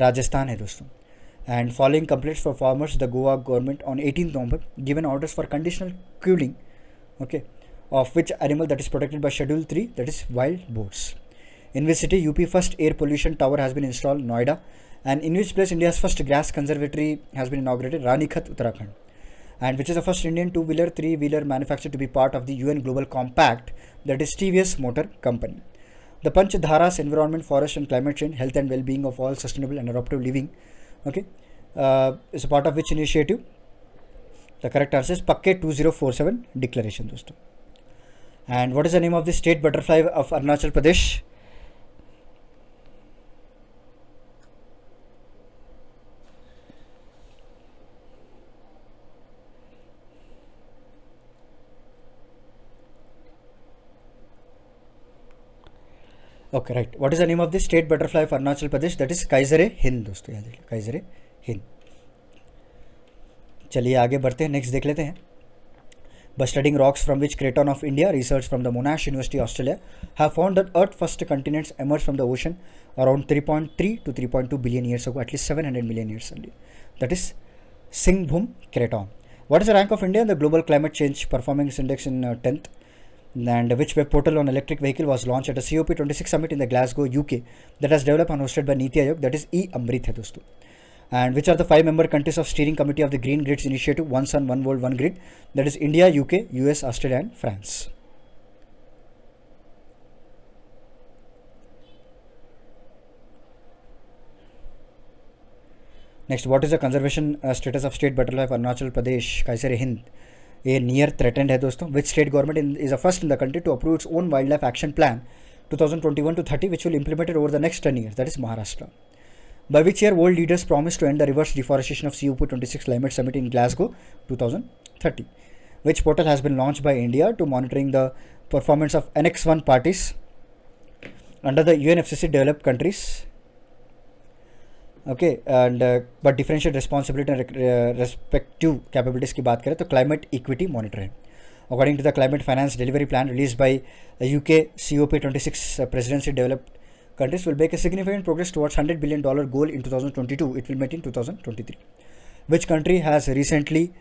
Rajasthan है दोस्तों. And following complaints for farmers, the Goa government on 18th November given orders for conditional culling, okay, of which animal that is protected by Schedule 3, that is wild boars. In which city UP first air pollution tower has been installed? Noida. And in which place India's first grass conservatory has been inaugurated? Ranikhat, Uttarakhand. And which is the first Indian two-wheeler, three-wheeler manufacturer to be part of the UN Global Compact, that is TVS Motor Company. The Panch Dharas, environment, forest and climate change, health and well-being of all sustainable and adaptive living, okay, is a part of which initiative? The correct answer is Pakke 2047 declaration दोस्तों. And what is the name of the state butterfly of Arunachal Pradesh? Okay right. What is the name of the state butterfly of Arunachal Pradesh? That is Kaizer Hind दोस्तों, याद रखिए Kaizer Hind. चलिए आगे बढ़ते हैं, next देख लेते हैं. By studying rocks from which craton of India, research from the Monash University, Australia, have found that Earth first continents emerged from the ocean around 3.3 to 3.2 billion years ago, at least 700 million years earlier. That is Singhbhum Craton. What is the rank of India in the Global Climate Change Performance Index in 10th? And which web portal on electric vehicle was launched at a COP26 summit in the Glasgow, UK, that has developed and hosted by Niti Aayog? That is E-Amrit है दोस्तों. And which are the 5 member countries of steering committee of the Green Grids Initiative, One Sun, One World, One Grid? That is India, UK, US, Australia, and France. Next, what is the conservation status of state butterfly of Arunachal Pradesh, Kaisar Hind? A near threatened है दोस्तों. Which state government is the first in the country to approve its own wildlife action plan 2021 to 30, which will implement it over the next 10 years? That is Maharashtra. By which year world leaders promised to end the reverse deforestation of COP26 climate summit in Glasgow 2030? Which portal has been launched by India to monitoring the performance of Annex 1 parties under the UNFCCC developed countries? Okay, and but differentiate responsibility and respective capabilities की बात करें तो climate equity monitor है. According to the climate finance delivery plan released by the UK COP26 presidency, developed countries will make a significant progress towards $100 billion goal in 2022. It will meet in 2023. Which country has recently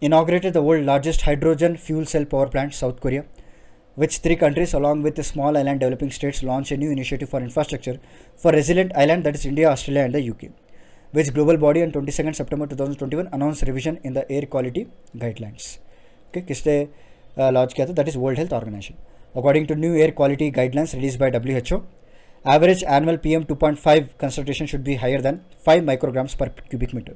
inaugurated the world's largest hydrogen fuel cell power plant? South Korea. Which 3 countries, along with the small island developing states, launch a new initiative for infrastructure for resilient island, that is India, Australia, and the UK? Which global body on 22nd September 2021 announced revision in the air quality guidelines? Okay, किसने launch किया था? That is World Health Organization. According to new air quality guidelines released by WHO, average annual PM 2.5 concentration should be higher than 5 micrograms per cubic meter.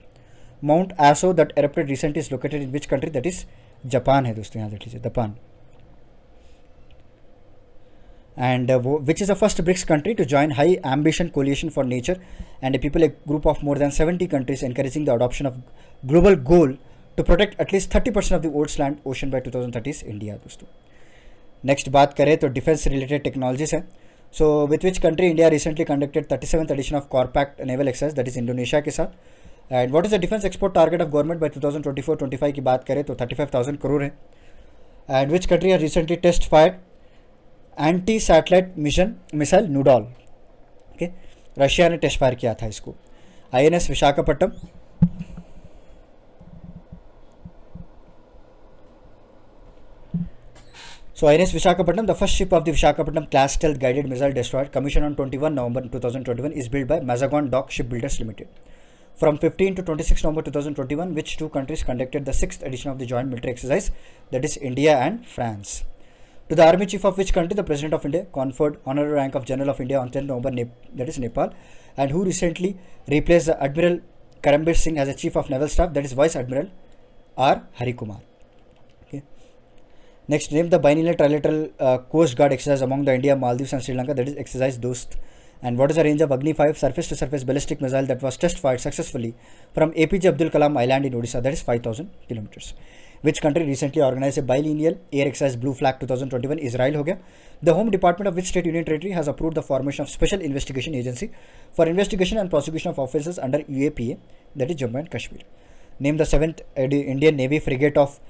Mount Aso that erupted recently is located in which country? That is Japan है दोस्तों, यहाँ देख लीजिए Japan. And which is the first BRICS country to join High Ambition Coalition for Nature and a people, a group of more than 70 countries encouraging the adoption of global goal to protect at least 30% of the world's land ocean by 2030 is India दोस्तों. Next बात करें तो defence related technologies है. So with which country India recently conducted 37th edition of CORPAT naval exercise, that is Indonesia के साथ. And what is the defence export target of government by 2024-25 की बात करें तो 35,000 करोड़ है. And which country has recently test fired anti satellite mission missile Nudol? Okay, Russia ने test fire किया था इसको. INS Visakhapatnam. So INS Visakhapatnam, the first ship of the Visakhapatnam class stealth guided missile destroyer, commissioned on 21 November 2021, is built by Mazagon Dock Shipbuilders Limited. From 15 to 26 November 2021, which 2 countries conducted the 6th edition of the joint military exercise, that is India and France? To the army chief of which country the President of India conferred honorary rank of General of India on 10 November, that is Nepal, and who recently replaced the Admiral Karambir Singh as a chief of naval staff, that is Vice Admiral R. Hari Kumar. Next, name the biennial trilateral Coast Guard exercise among the India, Maldives and Sri Lanka, that is exercise Dost. And what is the range of Agni 5 surface-to-surface ballistic missile that was test fired successfully from APJ Abdul Kalam Island in Odisha, that is 5,000 kilometers. Which country recently organized a biennial air exercise Blue Flag 2021? Israel हो गया. The Home Department of which state union territory has approved the formation of Special Investigation Agency for investigation and prosecution of offences under UAPA, that is Jammu and Kashmir. Name the 7th Indian Navy frigate of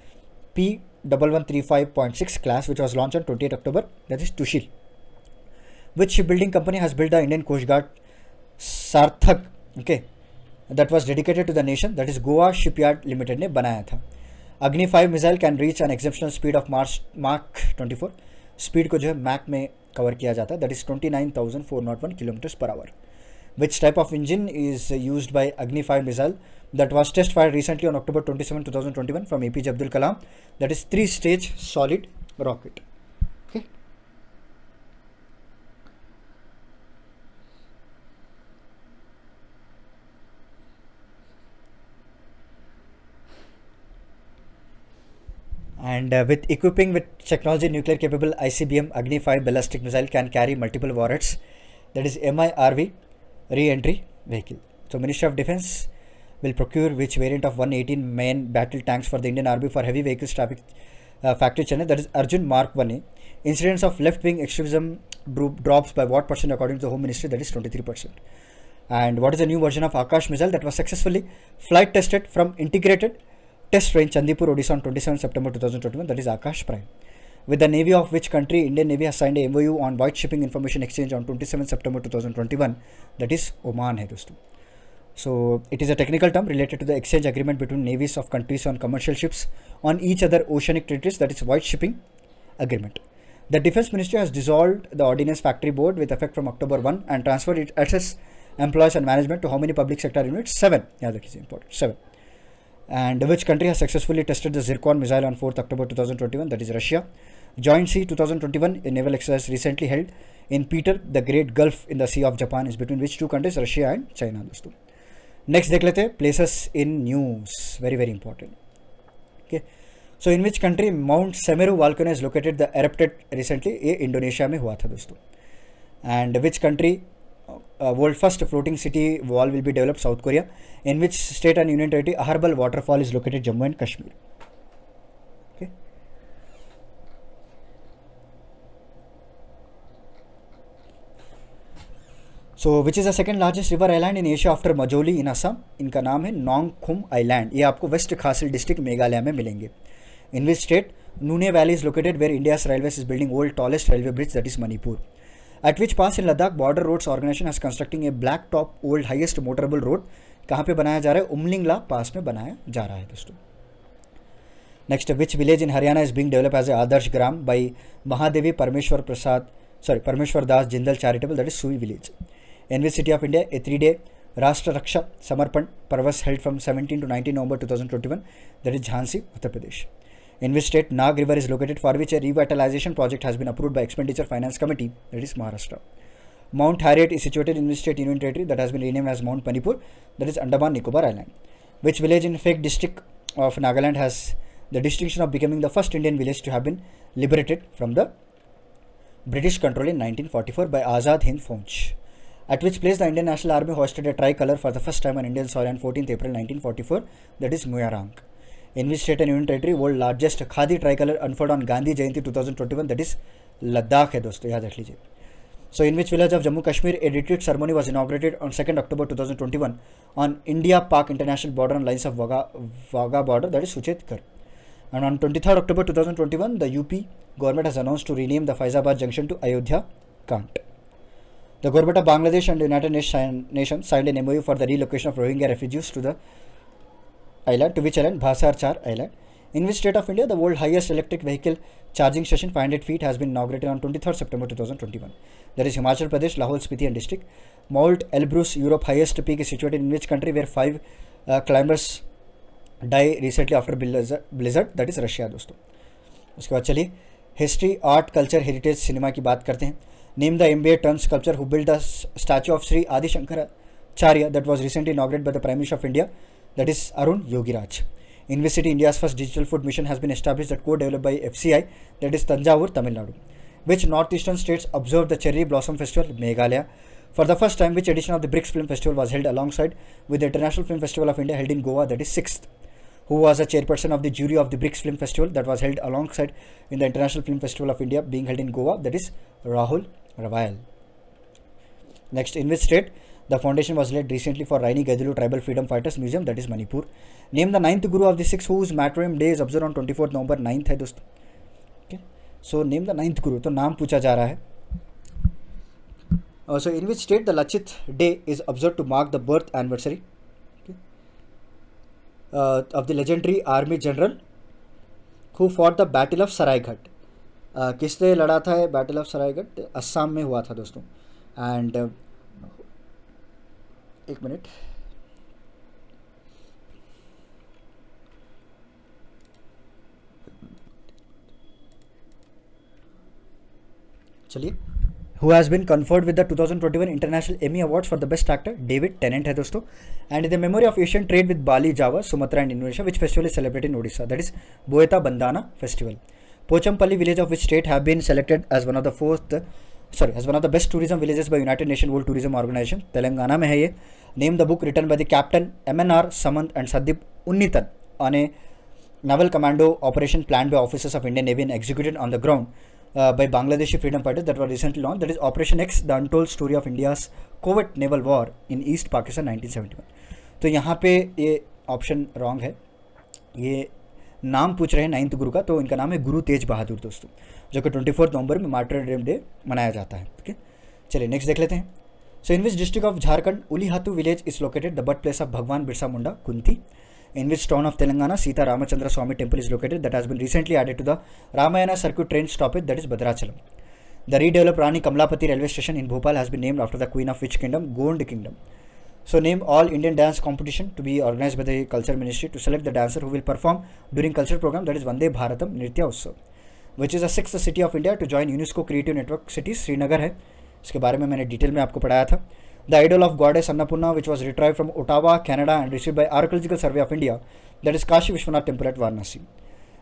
P1135.6 class, which was launched on 28 October, that is Tushil. Which shipbuilding company has built the Indian Coast Guard Sarthak, okay, that was dedicated to the nation, that is Goa Shipyard Limited ने बनाया था. Agni 5 missile can reach an exceptional speed of Mach 24. Speed को जो है Mac में cover किया जाता है, that is 29,401 kilometers per hour. Which type of engine is used by Agni 5 missile that was test fired recently on October 27, 2021 from APJ Abdul Kalam, that is 3-stage solid rocket. Okay. And with equipping with technology nuclear capable ICBM, Agni 5 ballistic missile can carry multiple warheads, that is MIRV re-entry vehicle. So Ministry of Defense will procure which variant of 118 main battle tanks for the Indian Army for heavy vehicles traffic factory Chennai, that is Arjun Mark 1A. Incidents of left-wing extremism drops by what percent according to the Home Ministry, that is 23%. And what is the new version of Akash missile that was successfully flight tested from integrated test range Chandipur, Odisha on 27 September 2021, that is Akash Prime. With the Navy of which country Indian Navy has signed a MOU on White Shipping Information Exchange on 27 September 2021, that is Oman hai dosto. So it is a technical term related to the exchange agreement between navies of countries on commercial ships on each other oceanic territories, that is White Shipping Agreement. The Defense Ministry has dissolved the Ordnance Factory Board with effect from October 1 and transferred its employees and management to how many public sector units? 7. याद रखिए, important, 7. And which country has successfully tested the Zircon missile on 4th October 2021? That is Russia. Joint Sea 2021, a naval exercise recently held in Peter the Great Gulf in the Sea of Japan is between which two countries? Russia and China दोस्तों. Next देख लेते हैं places in news, very very important. Okay, so in which country Mount Semeru volcano is located? The erupted recently, ये Indonesia में हुआ था दोस्तों. And which country world first floating city wall will be developed? South Korea. In which state and union territory Aharbal waterfall is located? Jammu and Kashmir. Okay. So which is the second largest river island in Asia after Majuli in Assam? इनका नाम है नोंगखुम island. ये आपको waste खासिल district Meghalaya में मिलेंगे. In which state Nune Valley is located where India's railways is building world tallest railway bridge, that is Manipur. At which pass in Ladakh border roads organization is constructing a black top old highest motorable road? कहाँ पे बनाया जा रहा है? उमलिंगला पास में बनाया जा रहा है दोस्तों. Next, which village in Haryana is being develop as a Adarsh Gram by Mahadevi Parmeshwar Das Jindal charitable, that is Sui village. In which city of India a 3-day Rashtra Raksha Samarpan Parvas held from 17 to 19 November 2021, that is Jhansi, Uttar Pradesh. In which state Nag River is located, for which a revitalization project has been approved by Expenditure Finance Committee, that is Maharashtra. Mount Harriet is situated in which state union territory? That has been renamed as Mount Manipur, that is Andaman Nicobar Island. Which village in Phek district of Nagaland has the distinction of becoming the first Indian village to have been liberated from the British control in 1944 by Azad Hind Fauj? At which place the Indian National Army hoisted a tricolor for the first time on Indian soil on 14th April 1944, that is Moirang. In which state and union territory world largest khadi tricolor unfurled on Gandhi Jayanti 2021, that is Ladakh है दोस्तों, याद रख लीजिए. So in which village of Jammu Kashmir a retreat ceremony was inaugurated on 2nd October 2021 on India-Pak international border on lines of Wagah border, that is Suchetkar. And on 23rd October 2021 the UP government has announced to rename the Faizabad junction to Ayodhya Kant. The government of Bangladesh and the United Nations signed an MOU for the relocation of Rohingya refugees to the island, to which island? Bhasar Char Island. In which state of India the world highest electric vehicle charging station 500 feet has been inaugurated on 23rd September 2021, that is Himachal Pradesh, Lahore Spiti and district. Mount Elbrus Europe highest peak is situated in which country where 5 climbers die recently after blizzard, that is Russia दोस्तों. उसके बाद चलिए history art culture heritage cinema की बात करते हैं. Name the MBA turn sculpture who build the statue of Shri Adi Shankaracharya that was recently inaugurated by the Prime Minister of India, that is Arun Yogiraj. In which city India's first digital food mission has been established, that co-developed by FCI, that is Tanjavur, Tamil Nadu. Which northeastern states observed the Cherry Blossom Festival? Meghalaya. For the first time, which edition of the BRICS Film Festival was held alongside with the International Film Festival of India held in Goa, that is 6th? Who was the chairperson of the jury of the BRICS Film Festival that was held alongside in the International Film Festival of India being held in Goa, that is Rahul Rawal. Next, in which state the foundation was laid recently for Raini Gadilu Tribal Freedom Fighters Museum, that is Manipur. Name the 9th Guru of the 6 whose martyrdom day is observed on 24th November. 9th है दोस्तों. Okay, so name the 9th Guru, तो नाम पूछा जा रहा है. So in which state the Lachit Day is observed to mark the birth anniversary, okay, of the legendary army general who fought the Battle of Saraighat. किसने लड़ा था battle of Saraighat? Assam में हुआ था दोस्तों. एंड एक मिनट, चलिए. Who has been conferred with the 2021 International Emmy Awards for the Best Actor? David Tennant है दोस्तों. And in the memory of Asian trade with Bali, Java, Sumatra and Indonesia, which festival is celebrated in Odisha? That is Boeta Bandana Festival. Pochampalli village of which state have been selected as one of the best tourism villages by United Nations World Tourism Organization? Telangana में है ये. Name the book written by the Captain MNR Samant and Sadip Unnitan on a naval commando operation planned by officers of Indian Navy and executed on the ground by Bangladeshi freedom fighters that were recently launched, that is Operation X, the untold story of India's covert naval war in East Pakistan 1971. तो यहाँ पे ये option wrong है. ये नाम पूछ रहे हैं 9th गुरु का, तो इनका नाम है गुरु तेज बहादुर दोस्तों, जो कि 24 नवंबर में मार्टरडम डे मनाया जाता है. ओके, चलिए नेक्स्ट देख लेते हैं. So in which district of Jharkhand Ulihatu village is located the birth place of Bhagwan Birsa Munda Kunti? In which town of Telangana Sita Ramachandra Swami temple is located that has been recently added to the Ramayana circuit train stoppage, that is Bhadrachalam? The redeveloped Rani Kamlapati railway station in Bhopal has been named after the queen of which kingdom? Gond kingdom. So name all Indian dance competition to be organized by the Culture Ministry to select the dancer who will perform during cultural program, that is Vande Bharatam Nritya Utsav, which is the sixth city of India to join UNESCO Creative Network Cities. Srinagar है, इसके बारे में मैंने detail में आपको पढ़ाया था. The idol of goddess Annapurna, which was retrieved from Ottawa, Canada and received by Archaeological Survey of India, that is Kashi Vishwanath Temple at Varanasi.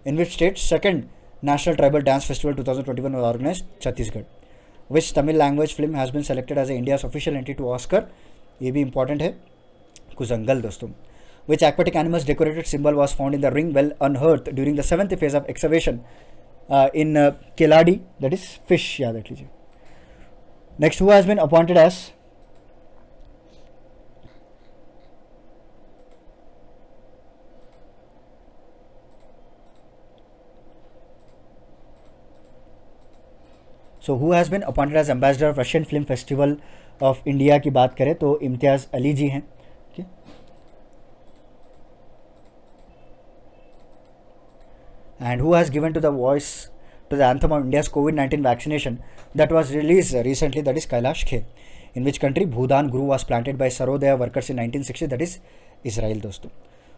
In which state second National Tribal Dance Festival 2021 was organized? Chhattisgarh. Which Tamil language film has been selected as India's official entry to Oscar? ये भी important है, कुजंगल दोस्तों. Which aquatic animal's decorated symbol was found in the ring well unearthed during the 7th phase of excavation in Keladi, that is fish. याद रख लीजिए. Next, who has been appointed as So who has been appointed as ambassador of Russian Film Festival of India की बात करें तो इम्तियाज़ अली जी हैं. okay? And who has given to the voice to the anthem of India's COVID-19 vaccination that was released recently, that is Kailash Kher. In which country Bhudan Guru was planted by Sarodaya workers in 1960, that is Israel दोस्तों.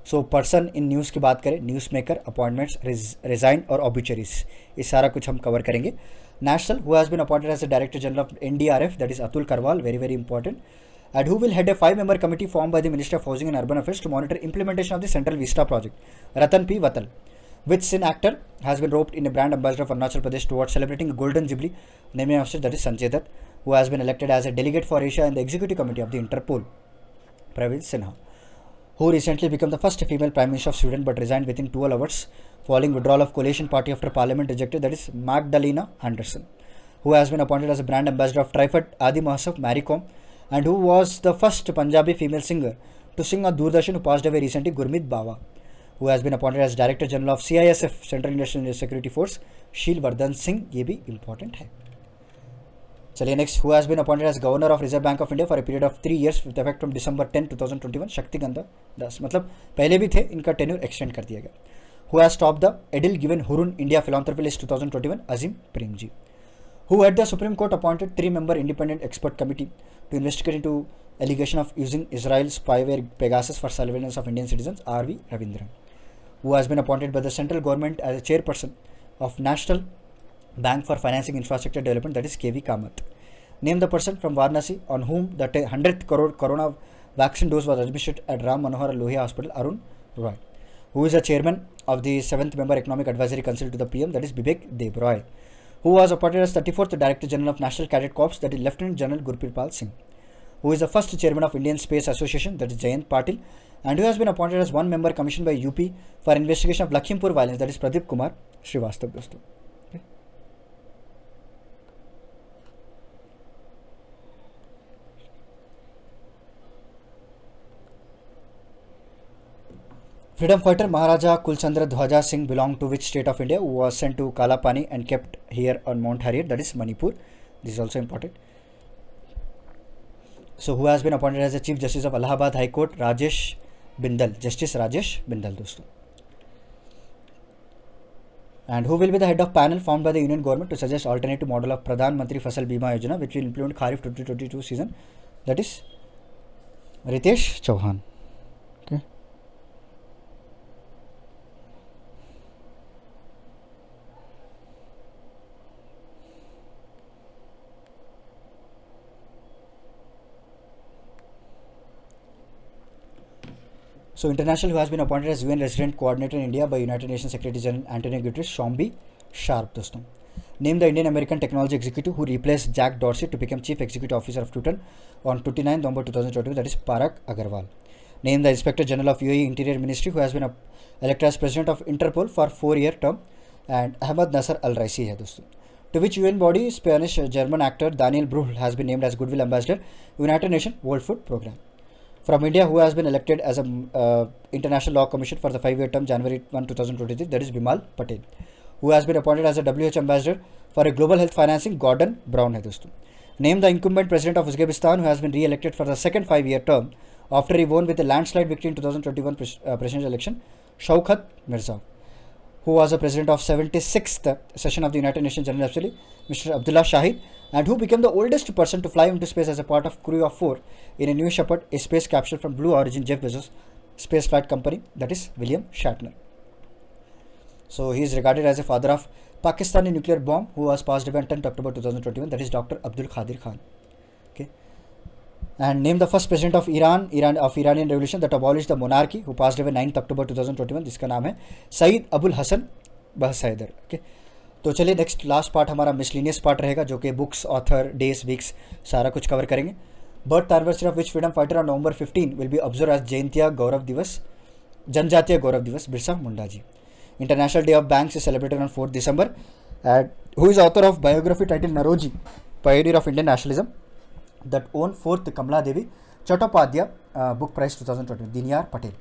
So person in news की बात करें, news maker, appointments, resign और ऑब्ituaries, ये सारा कुछ हम cover करेंगे. National, who has been appointed as the Director General of NDRF, that is Atul Karwal, very very important, and who will head a 5-member committee formed by the Ministry of Housing and Urban Affairs to monitor implementation of the Central Vista project. Ratan P. Vatal. Which sin actor has been roped in a brand ambassador of Arunachal Pradesh towards celebrating a Golden Jubilee? Name of that is Sanjay Dutt, who has been elected as a delegate for Asia in the Executive Committee of the Interpol. Praveen Sinha, who recently became the first female Prime Minister of Sweden but resigned within 12 hours following withdrawal of coalition party after Parliament rejected, that is Magdalena Andersson, who has been appointed as a brand ambassador of Trifid Adi Mahotsav, Mary Kom, and who was the first Punjabi female singer to sing on Doordarshan, who passed away recently, Gurmeet Bawa, who has been appointed as Director General of CISF, Central Industrial Security Force, Sheil Vardhan Singh, ये भी important है. चलिए next, who has been appointed as Governor of Reserve Bank of India for a period of 3 years with effect from December 10, 2021, Shaktikanta दास, मतलब पहले भी थे, इनका tenure extend कर दिया गया. Who has topped the Edil given Hurun India Philanthropy List 2021, Azim Premji, who at the Supreme Court appointed 3-member independent expert committee to investigate into allegation of using Israel's spyware Pegasus for surveillance of Indian citizens, R.V. Ravindran, who has been appointed by the central government as a chairperson of National Bank for Financing Infrastructure Development, that is KV Kamath. Name the person from Varanasi on whom the 100th crore corona vaccine dose was administered at Ram Manohar Lohia Hospital, Arun Roy, who is the chairman of the 7th member Economic Advisory Council to the PM, that is Bibek Deb Roy, who was appointed as 34th Director General of National Cadet Corps, that is Lieutenant General Gurpirpal Singh, who is the first chairman of Indian Space Association, that is Jayant Patil, and who has been appointed as 1-member commission by UP for investigation of Lakhimpur violence, that is Pradeep Kumar Srivastav दोस्तों. Freedom fighter Maharaja Kulchandra Dhwaja Singh belonged to which state of India, who was sent to Kalapani and kept here on Mount Harriet, that is Manipur. This is also important. So who has been appointed as the Chief Justice of Allahabad High Court? Rajesh Bindal, Justice Rajesh Bindal दोस्तों. And who will be the head of panel formed by the Union Government to suggest alternative model of Pradhan Mantri Fasal Bima Yojana, which will implement Kharif 2022 season, that is Ritesh Chauhan. Okay. So international, who has been appointed as UN Resident Coordinator in India by United Nations Secretary General Antonio Guterres, Shombi Sharp दोस्तों. Name the Indian American Technology Executive who replaced Jack Dorsey to become Chief Executive Officer of Twitter on 29 November 2022, that is Parag Agarwal. Name the Inspector General of UAE Interior Ministry who has been elected as President of Interpol for 4-year term, and Ahmad Nasser Al Raisi है दोस्तों. To which UN body Spanish German actor Daniel Brühl has been named as Goodwill Ambassador, United Nations World Food Programme. From India, who has been elected as a International Law Commission for the 5-year term January 1, 2023, that is Bimal Patel, who has been appointed as a WHO Ambassador for a Global Health Financing, Gordon Brown है दोस्तों. Name the incumbent President of Uzbekistan who has been re-elected for the second 5-year term after he won with a landslide victory in 2021 presidential election, Shaukat Mirziyoyev, who was the president of 76th session of the United Nations General Assembly, Mr. Abdullah Shahid, and who became the oldest person to fly into space as a part of crew of 4 in a New Shepard, a space capsule from Blue Origin Jeff Bezos space flight company, that is William Shatner. So he is regarded as a father of Pakistani nuclear bomb, who was passed away on 10th October 2021, that is Dr. Abdul Qadir Khan. Okay. And named the first president of Iranian revolution that abolished the monarchy, who passed away 9th October 2021, जिसका नाम है Saeed Abul Hasan बहसैदर. Okay, तो चलिए next last part हमारा miscellaneous part रहेगा, जो कि books, author, days, weeks सारा कुछ कवर करेंगे. Birth anniversary of which freedom fighter on November 15 will be observe as Jayantiya Gaurav Divas, Janjatiya Gaurav Divas, Birsa Munda ji. International Day of Banks is celebrated on 4th December. And who is author of biography titled Naroji, Pioneer of Indian Nationalism, that won 4th Kamala Devi Chattopadhyay Book Prize 2020? Diniyar Patel.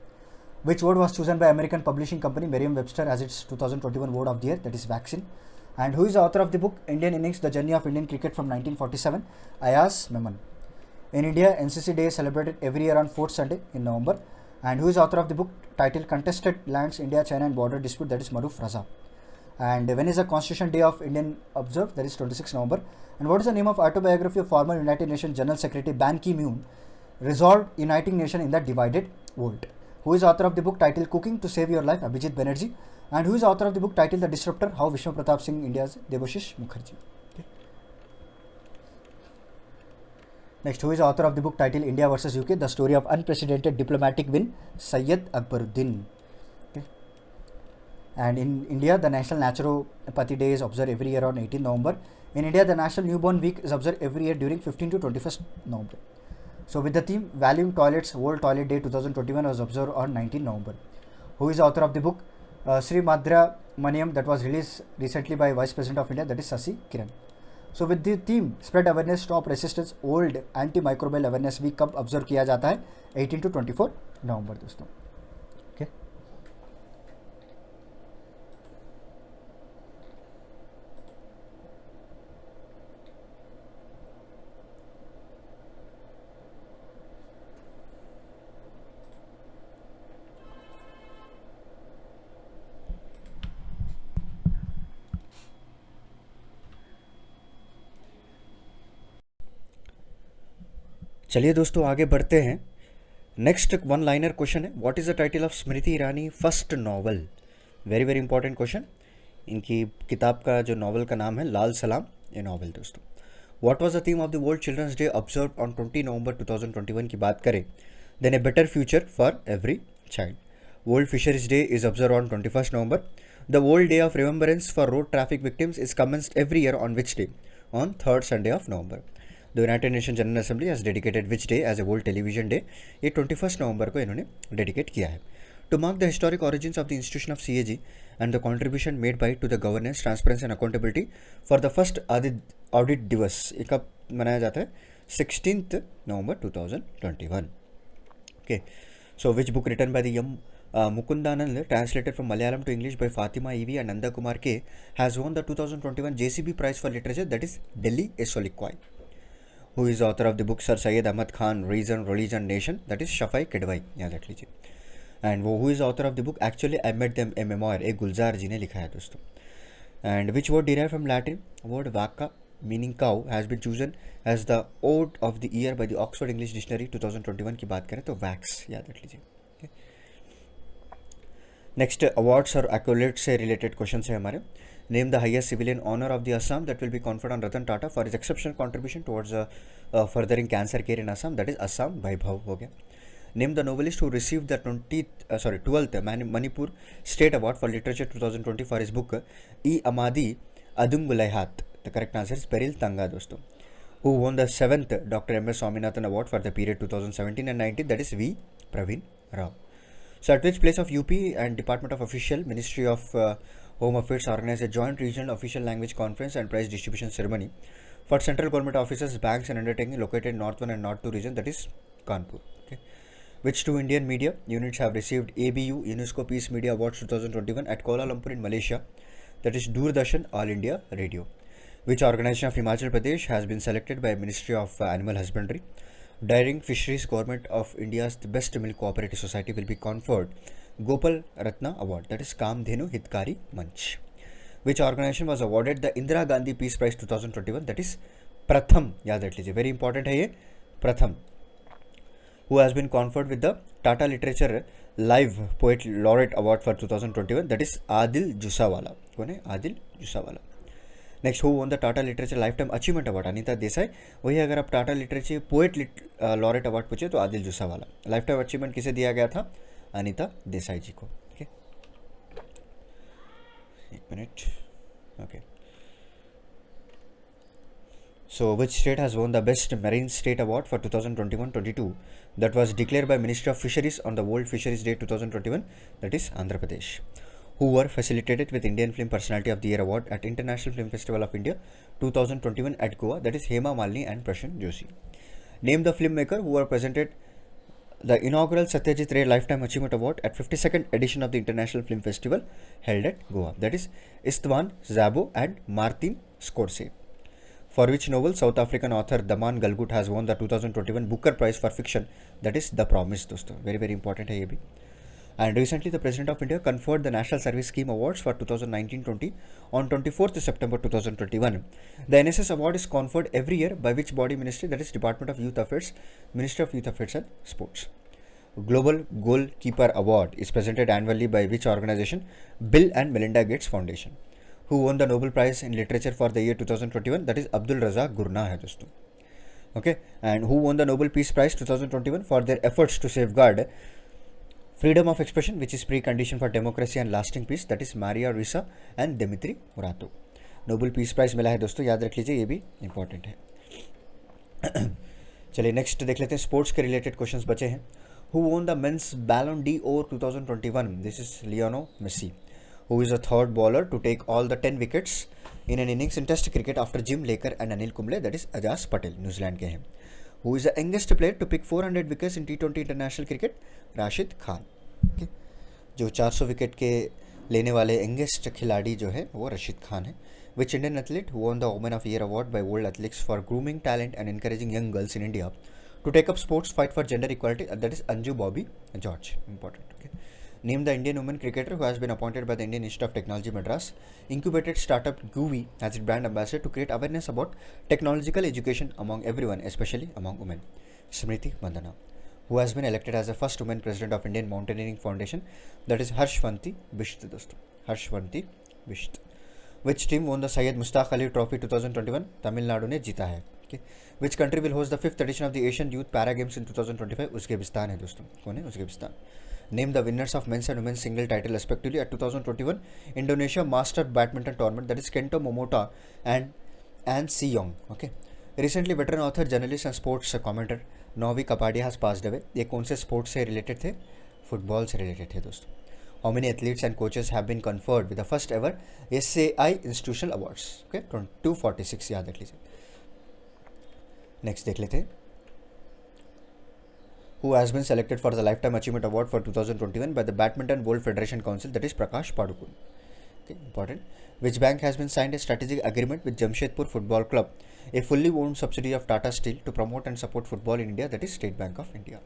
Which word was chosen by American publishing company Merriam-Webster as its 2021 word of the year? That is vaccine. And who is the author of the book Indian Innings, The Journey of Indian Cricket from 1947? Ayaz Memon. In India, NCC Day is celebrated every year on 4th Sunday in November. And who is author of the book titled Contested Lands, India, China and Border Dispute? That is Maruf Raza. And when is the Constitution Day of Indian observed? That is 26 November. And what is the name of autobiography of former United Nations General Secretary Ban Ki-moon, resolved uniting nation in the divided world? Who is author of the book titled Cooking to Save Your Life? Abhijit Banerjee. And who is author of the book titled The Disruptor, How Vishnu Pratap Singh India's Debashish Mukherjee? Next, who is the author of the book titled India vs UK, The Story of Unprecedented Diplomatic Win? Syed Akbaruddin. Okay. And in India, the National Naturopathy Day is observed every year on 18 November. In India, the National Newborn Week is observed every year during 15 to 21st November. So with the theme Valuing Toilets, World Toilet Day 2021 was observed on 19 November. Who is the author of the book Sri Madhya Maniam, that was released recently by Vice President of India, that is Sasi Kiran. So with the theme Spread Awareness, Stop Resistance, World Antimicrobial Awareness Week कब observe किया जाता है? 18 to 24 नवंबर दोस्तों. Okay, चलिए दोस्तों आगे बढ़ते हैं. नेक्स्ट वन लाइनर क्वेश्चन है, what is the title of Smriti Irani first novel? Very very important question. इनकी किताब का जो नॉवल का नाम है लाल सलाम, ये नॉवल दोस्तों. What was the theme of the world children's day observe on 20 November 2021 की बात करें, then a better future for every child. World fisheries day is observe on 21st November. The world day of remembrance for road traffic victims is commenced every year on which day? On 3rd Sunday of November. The United Nation General Assembly has dedicated which day as a world television day? ये 21st नवंबर को इन्होंने dedicate किया है. To mark the historic origins of the institution of CAG and the contribution made by to the governance, transparency and accountability for the first audit Diwas, ये कब मनाया जाता है? 16th November 2021. Okay, so which book written by the Mukundanand, translated from Malayalam to English by Fatima Evi and Nanda Kumar K, has won the 2021 JCB Prize for Literature, that is Delhi A Soliquoi. Who is the author of the book Sir Syed Ahmad Khan, Reason, Religion, Nation? That is Shafai Kedwai. याद रख लीजिए. And who is the author of the book Actually I Met Them, a memoir? एक गुलजार जी ने लिखा है दोस्तों. And which word derived from Latin? Word vacca, meaning cow, has been chosen as the word of the year by the Oxford English Dictionary 2021 की बात करें तो wax, याद रख लीजिए. Okay. नेक्स्ट अवार्ड्स और एक्कोलेट्स से रिलेटेड क्वेश्चन है हमारे. Name the highest civilian honour of the Assam that will be conferred on Ratan Tata for his exceptional contribution towards furthering cancer care in Assam, that is Assam Vaibhav हो गया. Name the novelist who receive the 12th Manipur state award for literature 2020 for his book E Amadi Adungulaihat. The correct answer is Beryl Thanga दोस्तों. Who won the 7th Dr. M.S. Swaminathan Award for the period 2017 and 19, that is V. Praveen Rao. So at which place of UP and Department of Official Ministry of Home Affairs organized a joint regional official language conference and prize distribution ceremony for central government offices, banks and undertaking located in North 1 and North 2 region, that is Kanpur. Okay. Which two Indian media units have received ABU UNESCO Peace Media Awards 2021 at Kuala Lumpur in Malaysia, that is Doordarshan All India Radio. Which organization of Himachal Pradesh has been selected by Ministry of Animal Husbandry, Dairying Fisheries Government of India's Best Milk Cooperative Society will be conferred Gopal Ratna Award, that is Kamdhenu Hitkari Manch. Which organization was awarded the Indira Gandhi Peace Prize 2021, that is Pratham, याद रख लीजिए, very important है ये, प्रथम. Who has been conferred with the Tata Literature Live Poet Laureate Award for 2021, that is Adil Jusawala. कौन है? Adil Jusawala. Next, who won the Tata literature life time achievement award, Anita Desai. वही अगर आप Tata literature poet laureate award पूछे तो Adil जुसावाला. Life time achievement किसे दिया गया था? अनीता देसाई जी को. ओके, एक minute. Okay, so which state has won the best marine state award for 2021-22? That was declared by Ministry of Fisheries on the World Fisheries Day 2021, that is Andhra Pradesh. Who were facilitated with Indian Film Personality of the Year award at International Film Festival of India 2021 at Goa, that is Hema Malini and Prashan Joshi. Name the filmmaker who were presented the inaugural Satyajit Ray Lifetime Achievement Award at 52nd edition of the International Film Festival held at Goa, that is Istvan Szabo and Martin Scorsese. For which novel South African author Daman Galgut has won the 2021 Booker Prize for Fiction, that is The Promise. दोस्तों very very important है ये भी. And recently the President of India conferred the National Service Scheme Awards for 2019-20 on 24th September 2021. The NSS award is conferred every year by which body ministry? That is Department of Youth Affairs, Ministry of Youth Affairs and Sports. Global Goalkeeper Award is presented annually by which organization? Bill and Melinda Gates Foundation. Who won the Nobel Prize in Literature for the year 2021? That is Abdul Razak Gurnah है दोस्तों. Okay, and who won the Nobel Peace Prize 2021 for their efforts to safeguard freedom of expression, which is precondition for democracy and lasting peace? That is Maria Ressa and Dimitri Muratov. Nobel Peace Prize मिला है दोस्तों, याद रख लीजिए, ये भी important है. चलिए नेक्स्ट देख लेते हैं, स्पोर्ट्स के रिलेटेड क्वेश्चंस बचे हैं. Who won the men's Ballon d'Or 2021? This is Lionel Messi. Who is the third bowler to take all the 10 wickets in an innings in Test cricket after Jim Laker and Anil Kumble? That is Ajaz Patel, New Zealand के हैं. Who is the youngest player to pick 400 wickets in T20 international cricket? Rashid Khan. Okay. जो 400 wicket के लेने वाले youngest खिलाड़ी जो है वो रशीद खान है. Which Indian athlete who won the Women of Year award by World Athletics for grooming talent and encouraging young girls in India to take up sports, fight for gender equality? That is Anju Bobby George. Important. Okay. Name the Indian women cricketer who has been appointed by the Indian Institute of Technology Madras incubated startup Groovy as its brand ambassador to create awareness about technological education among everyone, especially among women. Smriti Mandana. Who has been elected as the first woman president of Indian Mountaineering Foundation? That is Harshvanti Bisht दोस्तों. Harshvanti Bisht. Which team won the Syed Mustaq Ali Trophy 2021? Tamil Nadu ने जीता है. Okay. Which country will host the 5th edition of the Asian Youth Para Games in 2025? Uzbekistan है दोस्तों. कौन है? Uzbekistan. Name the winners of men's and women's single title respectively at 2021 Indonesia Master Badminton Tournament, that is Kento Momota and An Si Yong. Okay. Recently veteran author, journalist and sports commentator Novi Kapadia has passed away. ये कौन से sports से related थे? Football से related थे दोस्तों. How many athletes and coaches have been conferred with the first ever SAI Institutional Awards? Okay, 246 याद रख लीजिए. नेक्स्ट देख लेते हैं. Who has been selected for the Lifetime Achievement Award for 2021 by the Badminton World Federation Council? That is Prakash Padukone. Okay, important. Which bank has been signed a strategic agreement with Jamshedpur Football Club, a fully owned subsidiary of Tata Steel, to promote and support football in India? That is State Bank of India.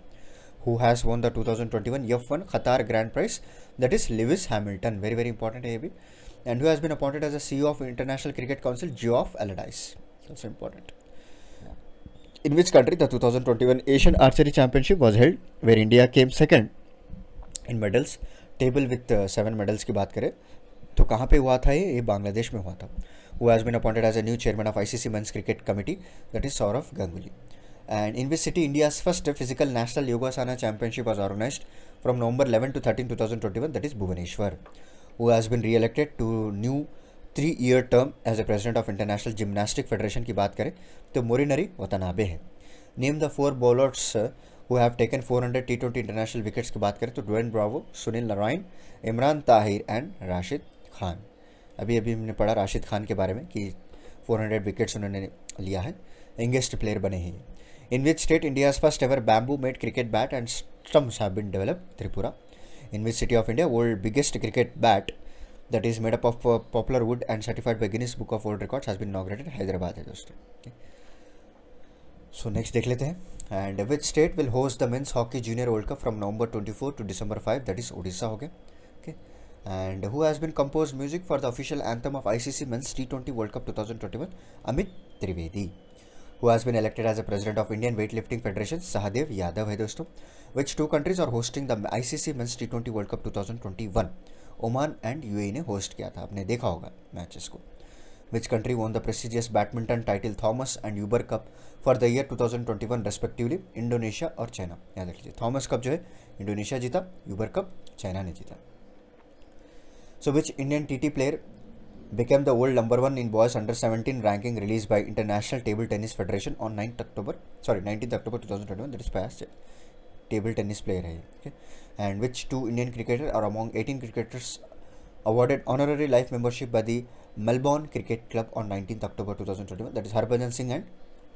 Who has won the 2021 F1 Qatar Grand Prize? That is Lewis Hamilton. Very very important है. And who has been appointed as the CEO of International Cricket Council? Geoff Allardyce. Also important. In which country the 2021 Asian Archery Championship was held, where India came second in medals table with 7 medals की बात करें तो कहाँ पे हुआ था? ये बांग्लादेश में हुआ था. Who has been appointed as a new chairman of ICC Men's Cricket Committee? That is Saurav Ganguly. And in which city India's first physical national Yogasana Championship was organized from November 11 to 13, 2021? That is Bhubaneswar. Who has been re-elected to new 3-year term as a president of International Gymnastic Federation की बात करें तो मोरिनरी Watanabe है. Name the 4 bowlers who have taken 400 T20 international wickets की बात करें तो Dwayne Bravo, Sunil Narine, Imran Tahir and Rashid Khan. अभी हमने पढ़ा राशिद खान के बारे में कि 400 विकेट्स उन्होंने लिया है, यंगेस्ट प्लेयर बने हैं. In which state India's first ever bamboo made cricket bat and stumps have been developed? Tripura. In which city of India world biggest cricket bat that is made up of poplar wood and certified by Guinness Book of World Records has been inaugurated? Hyderabad है दोस्तों. So next देख लेते हैं। And which state will host the men's hockey junior world cup from November 24 to December 5, that is Odisha हो गया। Okay. And who has been compose music for the official anthem of ICC men's T20 world cup 2021? Amit Trivedi. Who has been elected as a president of Indian weight lifting federation? Sahdev Yadav है दोस्तों। Which two countries are hosting the ICC men's T20 world cup 2021? Oman and UAE ने host किया था, आपने देखा होगा matches को। Which country won the prestigious badminton title Thomas and Uber Cup for the year 2021 respectively? Indonesia और China. याद रख लीजिए, थॉमस कप जो है इंडोनेशिया जीता, यूबर कप चाइना ने जीता। So which Indian TT player became the world number one in boys under 17 ranking released by International Table Tennis Federation on 19th October 2021, that is past table tennis player है। Okay? And which two Indian cricketers are among 18 cricketers awarded honorary life membership by the Melbourne Cricket Club on 19th October 2021, that is Harbhajan Singh and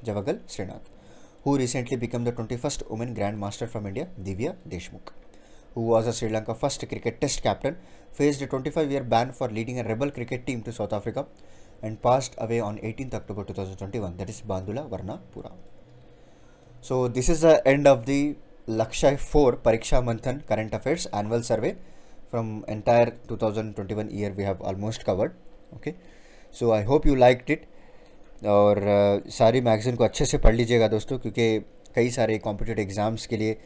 Javagal Srinath. Who recently became the 21st women Grand Master from India? Divya Deshmukh. Who was a Sri Lanka first cricket test captain, faced a 25-year ban for leading a rebel cricket team to South Africa and passed away on 18th October 2021, that is Bandula Varnapura. So this is the end of the Lakshya 4 Pariksha Manthan Current Affairs Annual Survey. From entire 2021 year we have almost covered. Okay, so I hope you liked it. और सारी magazine को अच्छे से पढ़ लीजिएगा दोस्तों, क्योंकि कई सारे कॉम्पिटिटिव एग्ज़ाम्स के लिए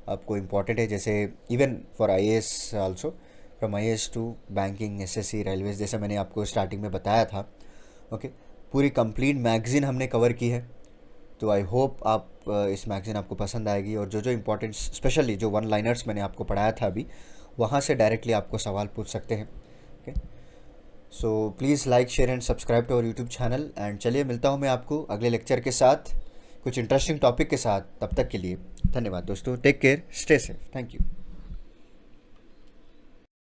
आपको इम्पॉर्टेंट है, जैसे even for IAS also, from IAS to banking, SSC, railways, जैसा मैंने आपको स्टार्टिंग में बताया था। ओके, पूरी कंप्लीट मैगज़ीन हमने कवर की है, तो आई होप आप इस मैगज़ीन आपको पसंद आएगी। और जो जो इम्पोर्टेंट स्पेशली जो वन लाइनर्स मैंने आपको पढ़ाया था अभी, वहाँ से डायरेक्टली आपको सवाल पूछ सकते हैं। Okay, so please like, share and subscribe to our YouTube channel. And चलिए मिलता हूँ मैं आपको अगले लेक्चर के साथ, कुछ इंटरेस्टिंग टॉपिक के साथ। तब तक के लिए धन्यवाद दोस्तों, take care, stay safe, thank you.